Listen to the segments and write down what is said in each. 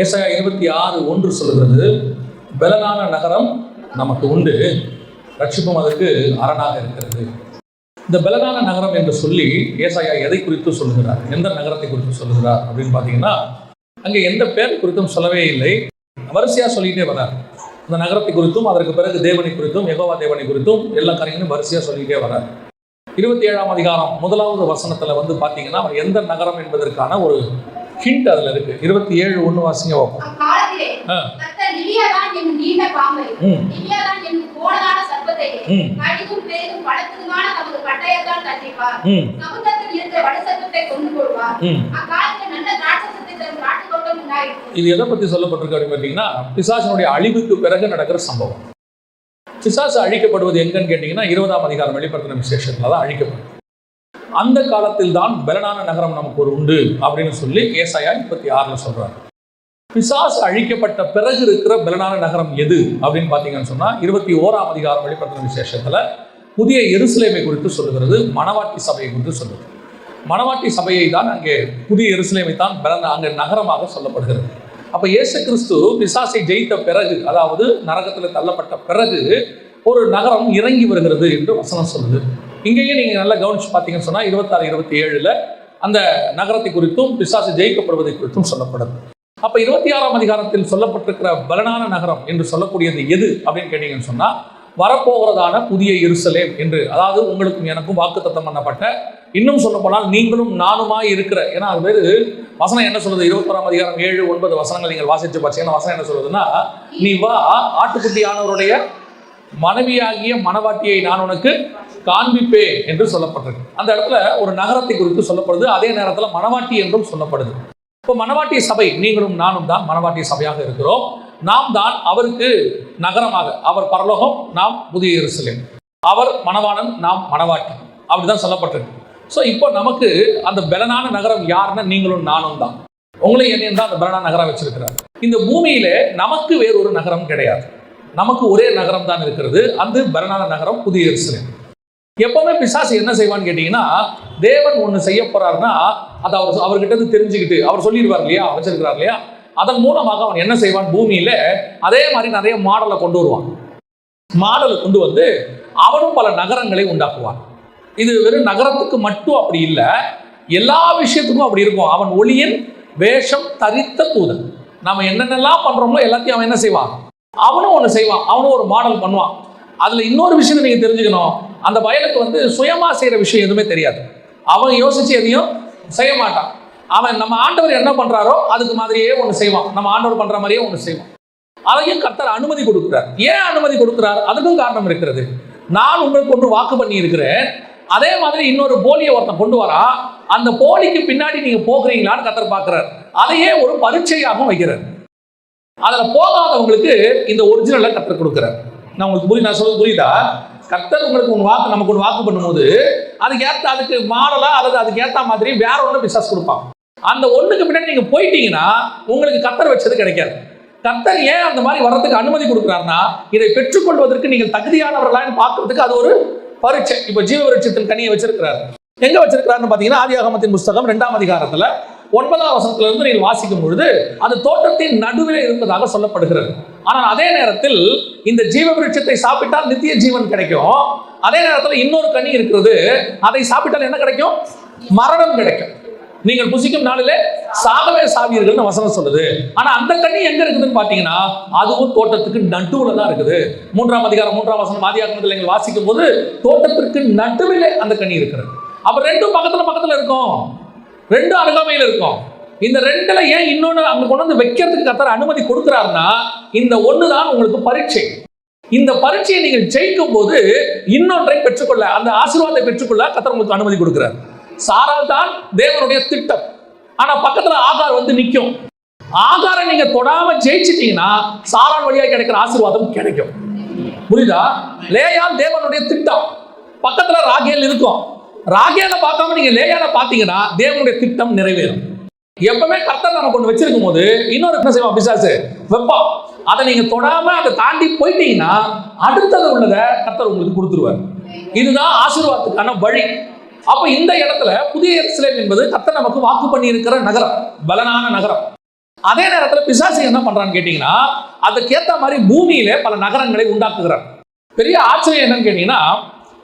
ஏசாயா 26:1 சொல்கிறது, பலனான நகரம் நமக்கு உண்டு, ரட்சிப்பும் அதற்கு அரணாக இருக்கிறது. இந்த பலனான நகரம் என்று சொல்லி ஏசாயா எதை குறித்து சொல்லுகிறார், எந்த நகரத்தை குறித்து சொல்லுகிறார் அப்படின்னு பார்த்தீங்கன்னா, அங்கே எந்த பேர் குறித்தும் சொல்லவே இல்லை. வரிசையாக சொல்லிகிட்டே வரார். அந்த நகரத்தை குறித்தும் அதற்கு பிறகு தேவனை குறித்தும் யெகோவா தேவனை குறித்தும் எல்லா காரியங்களும் வரிசையாக சொல்லிகிட்டே வரார். 27ஆம் அதிகாரம் 1வது வசனத்தில் வந்து பார்த்தீங்கன்னா எந்த நகரம் என்பதற்கான ஒரு ஹிண்ட் அதில் இருக்கு. 27:1 வாசிங்க வைப்போம். இது எதை பத்தி சொல்லப்பட்டிருக்கு அப்படின்னு பார்த்தீங்கன்னா, பிசாசினுடைய அழிவுக்கு பிறகு நடக்கிற சம்பவம். பிசாசு அழிக்கப்படுவது எங்கன்னு கேட்டீங்கன்னா 20ஆம் அதிகாரம் வெளிப்படுத்தின விசேஷத்துல தான் அழிக்கப்படும். அந்த காலத்தில் தான் பலனான நகரம் நமக்கு ஒரு உண்டு அப்படின்னு சொல்லி ஏசாயா 36 சொல்றாரு. பிசாசு அழிக்கப்பட்ட பிறகு இருக்கிற பலனான நகரம் எது அப்படின்னு பார்த்தீங்கன்னு சொன்னா 21ஆம் அதிகாரம் வெளிப்படுத்தின விசேஷத்துல புதிய எருசலேமை குறித்து சொல்லுகிறது, மணவாட்டி சபையை குறித்து சொல்லுது. மணவாட்டி சபையை தான் அங்கே புதிய எருசலேமை தான் அங்கே நகரமாக சொல்லப்படுகிறது. அப்ப இயேசு கிறிஸ்து பிசாசை ஜெயித்த பிறகு, அதாவது நரகத்தில் தள்ளப்பட்ட பிறகு ஒரு நகரம் இறங்கி வருகிறது என்று வசனம் சொல்லுது. இங்கேயும் நீங்க நல்லா கவனிச்சு பார்த்தீங்கன்னு சொன்னா 26, 27 அந்த நகரத்தை குறித்தும் பிசாசு ஜெயிக்கப்படுவதை குறித்தும் சொல்லப்படுது. அப்ப 26ஆம் அதிகாரத்தில் சொல்லப்பட்டிருக்கிற பலனான நகரம் என்று சொல்லக்கூடியது எது அப்படின்னு கேட்டீங்கன்னு சொன்னா, வரப்போகிறதான புதிய எருசலேம் என்று, அதாவது உங்களுக்கும் எனக்கும் வாக்குத்தத்தம் பண்ணப்பட்ட, இன்னும் சொல்ல போனால் நீங்களும் நானுமாய் இருக்கிற, ஏன்னா அது பேரு வசனம் என்ன சொல்லுது, 21ஆம் அதிகாரம் 7, 9 வசனங்கள் நீங்கள் வாசிச்சு பார்த்தீங்கன்னா வசனம் என்ன சொல்லுதுன்னா, நீ வா, ஆட்டுக்குட்டியானவருடைய மனைவியாகிய மணவாட்டியை நான் உனக்கு காண்பிப்பேன் என்று சொல்லப்பட்டிருக்கு. அந்த இடத்துல ஒரு நகரத்தை குறித்து சொல்லப்படுது, அதே நேரத்தில் மணவாட்டி என்றும் சொல்லப்படுது. இப்போ மணவாட்டி சபை நீங்களும் நானும் தான் மணவாட்டி சபையாக இருக்கிறோம். நாம் தான் அவருக்கு நகரமாக, அவர் பரலோகம், நாம் புதிய எருசலேம், அவர் மணவாளன், நாம் மணவாட்டி, அப்படிதான் சொல்லப்பட்டிருக்கு. ஸோ இப்போ நமக்கு அந்த பலனான நகரம் யாருன்னா நீங்களும் நானும் தான். உங்களை என்னையும் தான் அந்த பலனான நகரம் வச்சிருக்கிறார். இந்த பூமியில நமக்கு வேறொரு நகரம் கிடையாது, நமக்கு ஒரே நகரம் தான் இருக்கிறது, அந்த பலனான நகரம் புதிய எருசலேம். எப்பவுமே பிசாசு என்ன செய்வான்னு கேட்டீங்கன்னா, தேவன் ஒன்று செய்ய போறாருன்னா அதை அவர்கிட்ட இருந்து தெரிஞ்சுக்கிட்டு, அவர் சொல்லிடுவார் இல்லையா, வச்சிருக்கிறார் இல்லையா, அதன் மூலமாக அவன் என்ன செய்வான், பூமியில அதே மாதிரி நிறைய மாடலை கொண்டு வருவான். மாடலை கொண்டு வந்து அவனும் பல நகரங்களை உண்டாக்குவான். இது வெறும் நகரத்துக்கு மட்டும் அப்படி இல்லை, எல்லா விஷயத்துக்கும் அப்படி இருக்கும். அவன் ஒளியின் வேஷம் தரித்த தூதன். நம்ம என்னென்னலாம் பண்றோமோ எல்லாத்தையும் அவன் என்ன செய்வான், அவனும் ஒன்று செய்வான், அவனும் ஒரு மாடல் பண்ணுவான். அதுல இன்னொரு விஷயத்தை நீங்க தெரிஞ்சுக்கணும், அந்த வயலுக்கு வந்து சுயமா செய்யற விஷயம் எதுவுமே தெரியாது. அவன் யோசிச்சு எதையும் செய்ய மாட்டான். அவன் நம்ம ஆண்டவர் என்ன பண்றாரோ அதுக்கு மாதிரியே ஒன்று செய்வான், நம்ம ஆண்டவர் பண்ற மாதிரியே ஒன்று செய்வான். அதையும் கர்த்தர் அனுமதி கொடுக்கிறார். ஏன் அனுமதி கொடுக்கிறார், அதுக்கும் காரணம் இருக்கிறது. நான் உங்களுக்கு ஒன்று வாக்கு பண்ணி இருக்கிறேன், அதே மாதிரி இன்னொரு போலியை ஒருத்தன் கொண்டு வரா, அந்த போலிக்கு பின்னாடி நீங்க போகிறீங்களான்னு கர்த்தர் பார்க்கிறார். அதையே ஒரு பரீட்சையாகவும் வைக்கிறார். அதுல போகாதவங்களுக்கு இந்த ஒரிஜினலை கர்த்தர் கொடுக்கிறார். நான் உங்களுக்கு நான் சொல்றது புரியுதா? கர்த்தர் உங்களுக்கு ஒரு வாக்கு, நமக்கு ஒரு வாக்கு பண்ணும்போது அதுக்கு மாடலா அல்லது அதுக்கு ஏற்ற மாதிரி வேற ஒன்று பிசாசு கொடுப்பான். அந்த ஒண்ணுக்கு பின்னாடி நீங்க போயிட்டீங்கன்னா உங்களுக்கு கர்த்தர் வச்சது கிடைக்காது. கர்த்தர் ஏன் அந்த மாதிரி வர்றதுக்கு அனுமதி கொடுக்குறாருன்னா, இதை பெற்றுக்கொள்வதற்கு நீங்கள் தகுதியானவர்களான்னு பார்க்கறதுக்கு அது ஒரு பரீட்சை. இப்ப ஜீவ விருட்சத்தின் கனியை வச்சிருக்கிறார். எங்க வச்சிருக்கிறாருன்னு பாத்தீங்கன்னா, ஆதியாகமத்தின் புஸ்தகம் 2ஆம் அதிகாரத்துல 9ஆம் வசனத்துல இருந்து நீங்கள் வாசிக்கும் பொழுது அது தோட்டத்தின் நடுவில் இருப்பதாக சொல்லப்படுகிறது. ஆனால் அதே நேரத்தில் இந்த ஜீவ விருட்சத்தை சாப்பிட்டால் நித்திய ஜீவன் கிடைக்கும். அதே நேரத்தில் இன்னொரு கனி இருக்கிறது, அதை சாப்பிட்டால் என்ன கிடைக்கும், மரணம் கிடைக்கும். நீங்கள் புசிக்கும் நாளிலே சாகவே சாவீர்கள்னு வசனம் சொல்லுது. ஆனா அந்த கனி எங்க இருக்குதுன்னு பாத்தீங்கன்னா, அதுவும் தோட்டத்துக்கு நடுவுல தான் இருக்குது. 3ஆம் அதிகாரம் 3ஆம் வசனம் ஆதியாகமத்தில் நீங்கள் வாசிக்கும் போது தோட்டத்திற்கு நடுவிலே அந்த கனி இருக்கிறது. அப்ப ரெண்டும் பக்கத்துல இருக்கும், ரெண்டும் அருகாமையில் இருக்கும். இந்த ரெண்டுல ஏன் இன்னொன்னு அங்க கொண்டு வந்து வைக்கிறதுக்கு கர்த்தர் அனுமதி கொடுக்கிறாருன்னா, இந்த ஒண்ணுதான் உங்களுக்கு பரீட்சை. இந்த பரீட்சையை நீங்கள் ஜெயிக்கும் போது இன்னொன்றை பெற்றுக்கொள்ள, அந்த ஆசீர்வாதத்தை பெற்றுக்கொள்ள கர்த்தர் உங்களுக்கு அனுமதி கொடுக்கிறார். சாரால் தான் தேவனுடைய திட்டம். ஆனா பக்கத்துல ஆகார் வந்து நிற்கும். ஆகாரை நீங்க தொடாம ஜெயிச்சிட்டீங்கன்னா சாரால் வழியாக கிடைக்கிற ஆசீர்வாதம் கிடைக்கும். புரியுதா? லேயால் தேவனுடைய திட்டம், பக்கத்துல ராகேல் இருக்கும். ராகேல பார்க்காம நீங்க லேயால பாத்தீங்கன்னா தேவனுடைய திட்டம் நிறைவேறும். எப்பவுமே கர்த்தர் நம்ம கொண்டு வச்சிருக்கும் போது இன்னொரு என்ன செய்வான், பிசாசு வெப்பம். அதை நீங்க தொடாம அதை தாண்டி போயிட்டீங்கன்னா அடுத்தது உள்ளதை கர்த்தர் உங்களுக்கு கொடுத்துருவார். இதுதான் ஆசீர்வாதத்துக்கான வழி. அப்ப இந்த இடத்துல புதிய எருசலேம் என்பது கர்த்தர் நமக்கு வாக்கு பண்ணி இருக்கிற நகரம், பலனான நகரம். அதே நேரத்தில் பிசாசு என்ன பண்றான்னு கேட்டீங்கன்னா அதுக்கேற்ற மாதிரி பூமியிலே பல நகரங்களை உண்டாக்குகிறார். பெரிய ஆச்சரியம் என்னன்னு கேட்டீங்கன்னா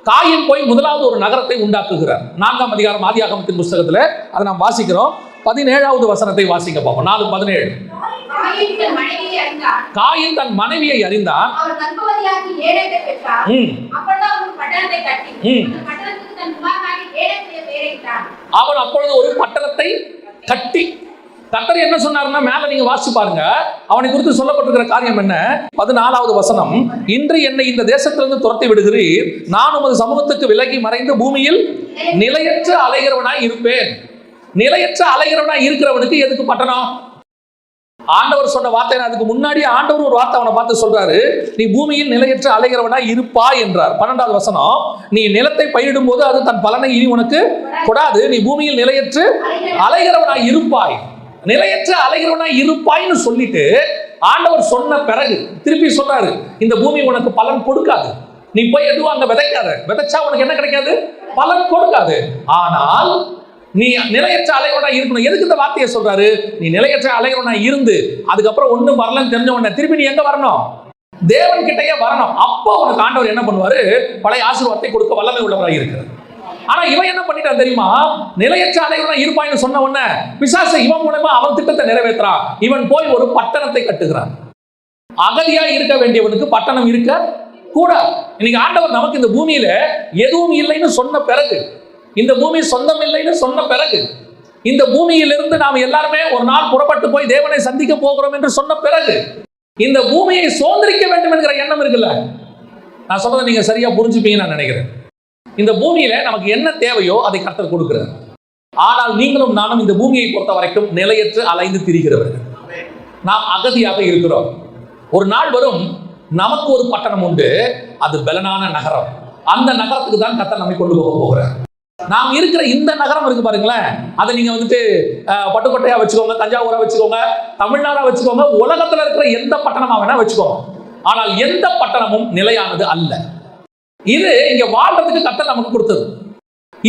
காயின் போய் முதலாவது ஒரு நகரத்தை உண்டாக்குகிறார். 4ஆம் அதிகாரம் ஆதியாகமத்தின் புஸ்தகத்துல அதை நாம் வாசிக்கிறோம். 17வது வசனத்தை வாசிக்க பார்ப்போம். 4:17. காயின் தன் மனைவியை அறிந்தான். அவன் அப்பொழுது ஒரு பட்டணத்தை கட்டி, கர்த்தர் என்ன சொன்னார்னா மேல நீங்க வாசிச்சு பாருங்க, அவனை குறித்து சொல்லப்பட்டிருக்கிற காரியம் என்ன? 14வது வசனம், இன்று என்னை இந்த தேசத்திலிருந்து துரத்தி விடுகிறீர், நான் உமது சமூகத்துக்கு விலகி மறைந்து பூமியில் நிலையற்ற அலைகிறவனாய் இருப்பேன். நிலையற்ற அலைகிறவனாய் இருக்கிறவனுக்கு எதுக்கு பட்டணம்? ஆண்டவர் சொன்ன வார்த்தை. அதுக்கு முன்னாடி ஆண்டவர் ஒரு வார்த்தை அவனை பார்த்து சொல்றாரு, நீ பூமியில் நிலையற்ற அலைகிறவனாய் இருப்பாய் என்றார். 12வது வசனம், நீ நிலத்தை பயிரிடும் போது அது தன் பலனை இனி உனக்கு கொடாது, நீ பூமியில் நிலையற்று அலைகிறவனாய் இருப்பாய். நிலையற்ற அலைகிறவனாய் இருப்பாய்னு சொல்லிட்டு ஆண்டவர் சொன்ன பிறகு திருப்பி சொல்றாரு, இந்த பூமி உனக்கு பலன் கொடுக்காது, நீ போய் எதுவும் அங்க விதைக்காத, விதைச்சா உனக்கு என்ன கிடைக்காது? பலன் கொடுக்காது. ஆனால் நீ நிலையற்ற அலைவனா இருக்கணும். எதுக்கு இந்த வார்த்தையை சொல்றாரு? நீ நிலையற்ற அலைவனா இருந்து அதுக்கப்புறம் ஒண்ணும் வரலன்னு தெரிஞ்ச உடனே திருப்பி நீ எங்க வரணும்? தேவன் கிட்டயே வரணும். அப்போ உனக்கு ஆண்டவர் என்ன பண்ணுவாரு? பழைய ஆசீர்வாதத்தை கொடுக்க வல்லமை உள்ளவராக இருக்கிறார். ஆனா இவன் என்ன பண்ணிட்டான் தெரியுமா? நிலையற்ற அலைவனா இருப்பாய்னு சொன்ன உடனே பிசாசு இவன் மூலமா அவன் திட்டத்தை நிறைவேற்றான். இவன் போய் ஒரு பட்டணத்தை கட்டுகிறான். அகதியா இருக்க வேண்டியவனுக்கு பட்டணம் இருக்க கூடாது. இன்னைக்கு ஆண்டவர் நமக்கு இந்த பூமியில எதுவும் இல்லைன்னு சொன்ன பிறகு, இந்த பூமி சொந்தம் இல்லைன்னு சொன்ன பிறகு, இந்த பூமியிலிருந்து நாம் எல்லாருமே ஒரு நாள் புறப்பட்டு போய் தேவனை சந்திக்க போகிறோம் என்று சொன்ன பிறகு, இந்த பூமியை சுதந்திரிக்க வேண்டும் என்கிற எண்ணம் இருக்குல்ல, நான் சொல்றதை நீங்க சரியா புரிஞ்சுப்பீங்கன்னு நான் நினைக்கிறேன். இந்த பூமியில நமக்கு என்ன தேவையோ அதை கர்த்தர் கொடுக்கிறார். ஆனால் நீங்களும் நானும் இந்த பூமியை பொறுத்த வரைக்கும் நிலையற்று அலைந்து திரிகிறவர்கள். நாம் அகதியாக இருக்கிறோம். ஒரு நாள் வரும், நமக்கு ஒரு பட்டணம் உண்டு, அது பலனான நகரம். அந்த நகரத்துக்கு தான் கர்த்தர் நம்மை கொண்டு போக போகிறார். நாம் இருக்கிற இந்த நகரம் இருக்கு பாருங்களேன், அதை நீங்க வந்துட்டு பட்டுக்கோட்டையா வச்சுக்கோங்க, தஞ்சாவூரா வச்சுக்கோங்க, தமிழ்நாடா வச்சுக்கோங்க, உலகத்துல இருக்கிற எந்த பட்டணமா வேணா வச்சுக்கோங்க. ஆனால் எந்த பட்டணமும் நிலையானது அல்ல. இது இங்க வாழ்றதுக்கு கர்த்தர் நமக்கு கொடுத்தது.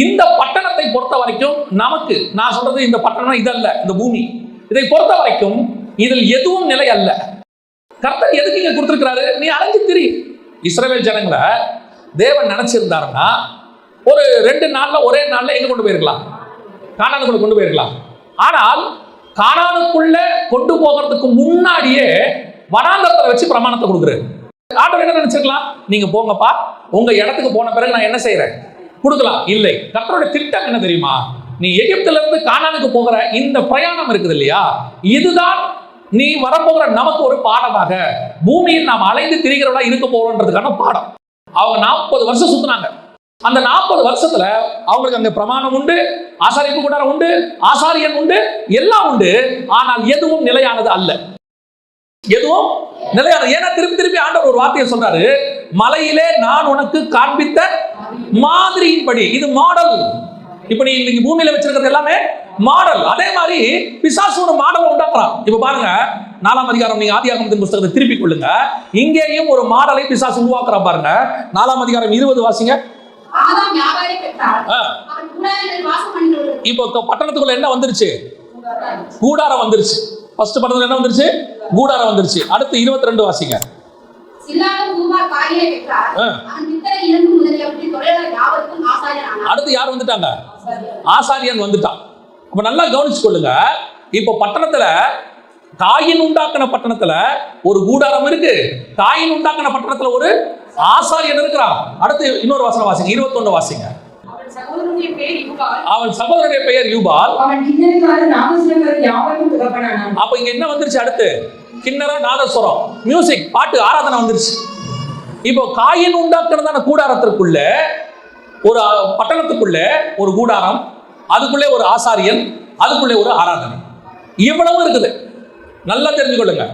இந்த பட்டணத்தை பொறுத்த வரைக்கும் நமக்கு, நான் சொல்றது இந்த பட்டணம் இதல்ல, இந்த பூமி, இதை பொறுத்த வரைக்கும் இதில் எதுவும் நிலை அல்ல. கர்த்தர் எதுக்கு இங்க கொடுத்திருக்கிறாரு? நீ அலைஞ்சு திரி. இஸ்ரவேல் ஜனங்களை தேவன் நினைச்சிருந்தாருன்னா ஒரு 2 நாள்ல ஒரே நாள்ல எங்க கொண்டு போயிருக்கலாம்? கானானுக்குள்ள கொண்டு போயிருக்கலாம். ஆனால் கானானுக்குள்ள கொண்டு போகிறதுக்கு முன்னாடியே வனாந்தரத்தை வச்சு பிரமாணத்தை கொடுக்குறாரு. ஆண்டவர் என்ன நினைச்சிருக்கலாம்? நீங்க போங்கப்பா, உங்க இடத்துக்கு போன பிறகு நான் என்ன செய்யறேன் கொடுக்கலாம். இல்லை, கர்த்தருடைய திட்டம் என்ன தெரியுமா? நீ எகிப்துல இருந்து கானானுக்கு போகிற இந்த பிரயாணம் இருக்குது இல்லையா, இதுதான் நீ வரப்போகிற நமக்கு ஒரு பாடமாக, பூமியில் நாம் அலைந்து திரிகிறவளா இருக்க போறோன்றதுக்கான பாடம். அவங்க 40 வருஷம் சுத்தினாங்க. அந்த 40 வருஷத்துல அவங்களுக்கு அங்க பிரமாணம் உண்டு, ஆசாரிப்பு கூடாரம் உண்டு, ஆசாரியன் உண்டு, எல்லாம் உண்டு. ஆனால் எதுவும் நிலையானது அல்ல. எதுவும் நிலையானது. ஏன்னா திருப்பி திருப்பி ஆண்டவர் ஒரு வார்த்தையை சொல்றாரு, மலையிலே நான் உனக்கு காண்பித்த மாதிரியின்படி. இது மாடல். இப்ப நீங்க பூமியில வச்சிருக்கிறது எல்லாமே மாடல். அதே மாதிரி பிசாசு ஒரு மாடலை உண்டாக்குறான். இப்ப பாருங்க, 4ஆம் அதிகாரம் நீங்க ஆதியாகமத்தின் புஸ்தகத்தை திருப்பி கொள்ளுங்க. இங்கேயும் ஒரு மாடலை பிசாசு உருவாக்குறான் பாருங்க. 4ஆம் அதிகாரம் 20 வாசிங்க. இப்போ பட்டணத்துக்குள்ள என்ன வந்துருச்சு? கூடாரம் வந்துருச்சு. ஃபர்ஸ்ட் பட்டணத்துல என்ன வந்துருச்சு? கூடாரம் வந்துருச்சு. அடுத்து 22 வாசிங்க. அடுத்து யார் வந்துட்டாங்க? ஆசாரியன் வந்துட்டான். அப்ப நல்லா கவனிச்சு கொள்ளுங்க. இப்ப பட்டணத்துல காயின் உண்டாக்கின பட்டணத்துல ஒரு கூடாரம் இருக்கு, காயின் உண்டாக்கின பட்டணத்துல ஒரு ஆசாரியன் இருக்கிறான். அடுத்து இன்னொரு வசனம் வாசிங்க, 21 வாசிங்க. அவன் சகோதரனுடைய பெயர் யூபால். அப்ப இங்க என்ன வந்துருச்சு? அடுத்து கிண்ணறம், நாதஸ்வரம், மியூசிக், பாட்டு, ஆராதனை வந்துருச்சு. இப்போ காயின் உண்டாக்குறதான கூடாரத்திற்குள்ள, ஒரு பட்டணத்துக்குள்ள ஒரு கூடாரம், அதுக்குள்ளே ஒரு ஆசாரியன், அதுக்குள்ளே ஒரு ஆராதனை, இவ்வளவு இருக்குது. நல்லா தெரிஞ்சுக்கொள்ளுங்க.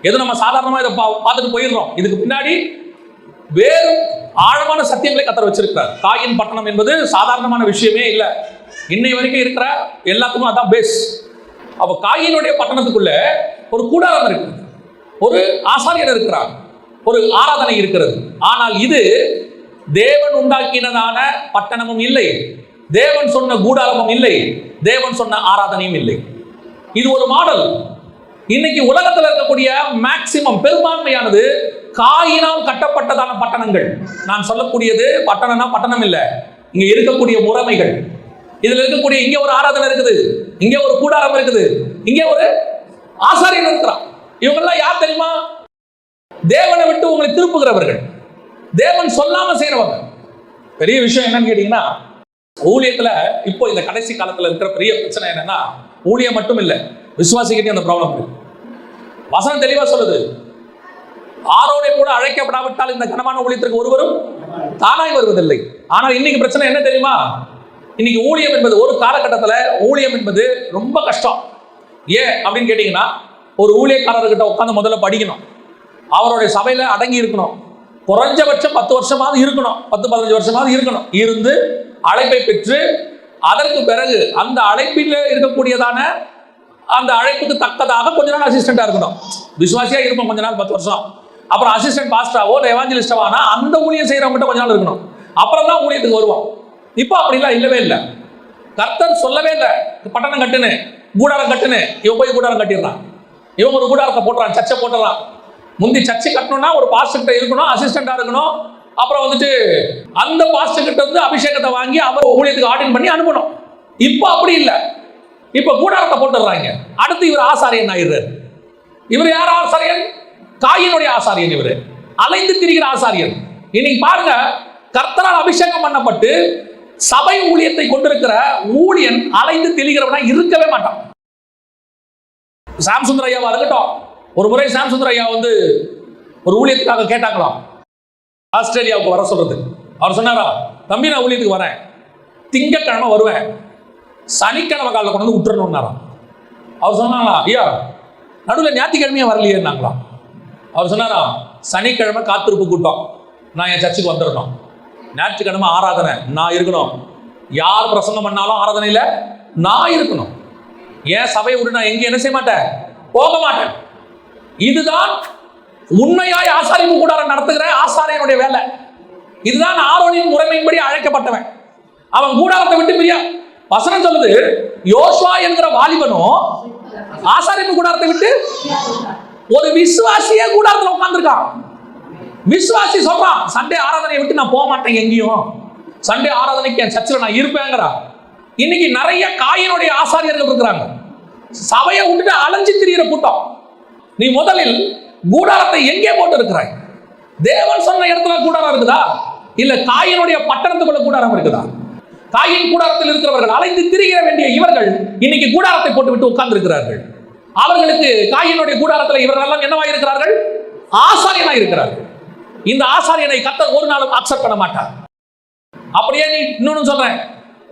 எது நம்ம சாதாரணமா இதை பார்த்துட்டு போயிடுறோம். இதுக்கு பின்னாடி வேறு ஆழமான சத்தியங்களை கர்த்தர் வச்சிருக்கிறார். காயின் பட்டணம் என்பது சாதாரணமான விஷயமே இல்லை. இன்னை வரைக்கும் இருக்கிற எல்லாத்துக்கும் அதான் பேஸ். அப்ப காயினுடைய பட்டணத்துக்குள்ள ஒரு கூடாரம் இருக்கு, ஒரு ஆசாரியர் இருக்கிறார், ஒரு ஆராதனை இருக்கிறது. ஆனால் இது தேவன் உண்டாக்கினதான பட்டணமும் இல்லை, தேவன் சொன்ன கூடாரமும் இல்லை, தேவன் சொன்ன ஆராதனையும் இல்லை. இது ஒரு மாடல். இன்னைக்கு உலகத்தில் இருக்கக்கூடிய மேக்சிமம் பெரும்பான்மையானது காயினால் கட்டப்பட்டதான பட்டணங்கள். நான் சொல்லக்கூடியது பட்டணம்னா பட்டணம் இல்லை, இங்க இருக்கக்கூடிய முறைமைகள். இதுல இருக்கக்கூடிய இங்க ஒரு ஆராதனை இருக்குது, இங்க ஒரு கூடாரம் இருக்குது, இங்க ஒரு ஆசாரியன் இருக்கிறான். இவங்கெல்லாம் யார் தெரியுமா? தேவனை விட்டு உங்களை திருப்புகிறவர்கள், தேவன் சொல்லாம செய்யறவங்க. பெரிய விஷயம் என்னன்னு கேட்டீங்கன்னா, ஊழியத்துல இப்போ இந்த கடைசி காலத்துல இருக்கிற பெரிய பிரச்சனை என்னன்னா, ஊழியம் மட்டும் இல்லை, விசுவாசிக்கிட்டே அந்த ப்ராப்ளம் இருக்கு. வசனம் தெளிவா சொல்லுது, ஆரோனை கூட அழைக்கப்படாவிட்டால் இந்த கனமான ஊழியத்திற்கு ஒருவரும் தானாய் வருவதில்லை. ஆனால் இன்னைக்கு பிரச்சனை என்ன தெரியுமா? இன்னைக்கு ஊழியம் என்பது ஒரு காலகட்டத்தில் ஊழியம் என்பது ரொம்ப கஷ்டம். ஏன் அப்படின்னு கேட்டீங்கன்னா, ஒரு ஊழியக்காரர்கிட்ட உட்காந்து முதல்ல படிக்கணும், அவருடைய சபையில அடங்கி இருக்கணும், குறைஞ்சபட்சம் 10 வருஷமாவது இருக்கணும், 10-15 வருஷமாவது இருக்கணும். இருந்து அழைப்பை பெற்று அதற்கு பிறகு அந்த அழைப்பில் இருக்கக்கூடியதான அந்த அழைப்புக்கு தக்கதாக கொஞ்ச நாள் அசிஸ்டண்டா இருக்கணும். விசுவாசியா இருப்போம் கொஞ்ச நாள் 10 வருஷம், அப்புறம் அசிஸ்டன்ட் பாஸ்டராவோ இல்லை எவாஞ்சலிஸ்டாவானா அந்த ஊழியம் செய்யறவங்ககிட்ட கொஞ்ச நாள் இருக்கணும், அப்புறம் தான் ஊழியத்துக்கு வருவோம். இப்போ அப்படிலாம் இல்லவே இல்லை. கர்த்தர் சொல்லவே இல்லை பட்டணம் கட்டுன்னு, கூடாரம் கட்டுன்னு. இவன் போய் கூடாரம் கட்டிடுறான், இவன் ஒரு கூடாரத்தை போட்டுறான், சர்ச்சை போட்டுறான். முந்தி சர்ச்சை கட்டணும்னா ஒரு பாஸ்டர் கிட்ட இருக்கணும், அசிஸ்டண்டா இருக்கணும், அப்புறம் வந்துட்டு அந்த பாஸ்டர் கிட்ட வந்து அபிஷேகத்தை வாங்கி அவர் ஊழியத்துக்கு ஆர்டின் பண்ணி அனுப்பணும். இப்போ அப்படி இல்லை, இப்ப கூடாரத்தை போட்டுடுறாங்க. அடுத்து இவர் ஆசாரியன் ஆயிடுறாரு. இவர் யார் ஆசாரியன்? காயினுடைய ஆசாரியன். இவர் அலைந்து திரிகிற ஆசாரியன். இன்னைக்கு பாருங்க, கர்த்தரால் அபிஷேகம் பண்ணப்பட்டு சபை ஊழியத்தை கொண்டிருக்கிற ஊழியன் அலைந்து திரிகிறவனா இருக்கவே மாட்டான். சாம் சுந்தர் ஐயாவா இருக்கட்டும், ஒரு முறை சாம் சுந்தர் ஐயா வந்து ஒரு ஊழியத்துக்காக கேட்டாங்களாம், ஆஸ்திரேலியாவுக்கு வர சொல்றது. அவர் சொன்னாரா, தம்பி நான் ஊழியத்துக்கு வரேன், திங்கட்கிழமை வருவேன், சனிக்கிழமை காலையில் கொண்டு வந்து விட்டுறணும்னாராம். அவர் சொன்னாங்களா, ஐயா நடுவில் ஞாயிற்றுக்கிழமையே வரலையேன்னாங்களாம். அவர் சொன்னாரா, சனிக்கிழமை காத்திருப்பு கூட்டம், நான் என் சர்ச்சுக்கு வந்துடணும், ஞாயிற்றுக்கிழமை ஆராதனை நான் இருக்கணும், யார் பிரசங்கம் பண்ணாலும் ஆராதனையில் நான் இருக்கணும், ஏன் சபையை விட்டு நான் எங்கேயும் என்ன செய்ய மாட்டேன், போக மாட்டேன். இதுதான் உண்மையாய் ஆசாரியப்பு கூடாரம் நடத்துகிற ஆசாரியனுடைய வேலை. இதுதான் ஆரோனின் முறைமையின்படி அழைக்கப்பட்டவன். அவன் கூடாரத்தை விட்டு பிரியா. வசனம் சொல்லுது, யோசுவா என்கிற வாலிபனும் ஆசாரியப்பு கூடாரத்தை விட்டு, ஒரு விசுவாசியே கூடாரத்தில் உட்கார்ந்திருக்கான். விசுவாசி சொல்றான், சண்டே ஆராதனையை விட்டு நான் போக மாட்டேன் எங்கேயும், சண்டே ஆராதனைக்கு என் சர்ச்சில் நான் இருப்பேங்கிறா. இன்னைக்கு நிறைய காயினுடைய ஆசாரியர்கள் இருக்கிறாங்க, சபையை விட்டுட்டு அலைஞ்சு திரிகிற கூட்டம். நீ முதலில் கூடாரத்தை எங்கே போட்டு இருக்கிறாய்? தேவன் சொன்ன இடத்துல கூடாரம் இருக்குதா, இல்ல காயினுடைய பட்டணத்துக்குள்ள கூடாரம் இருக்குதா? காயின் கூடாரத்தில் இருக்கிறவர்கள் அலைந்து திரிகிற வேண்டிய இவர்கள் இன்னைக்கு கூடாரத்தை போட்டு விட்டு உட்கார்ந்து இருக்கிறார்கள். அவர்களுக்கு காயினுடைய கூடாரத்தில் இவர்கள் எல்லாம் என்னவாக இருக்கிறார்கள்? ஆசாரியனாக இருக்கிறார்கள். இந்த ஆசாரியனை கர்த்தர் ஒரு நாளும் அக்செப்ட் பண்ண மாட்டார். அப்படியே நீ இன்னொன்னு சொல்றேன்,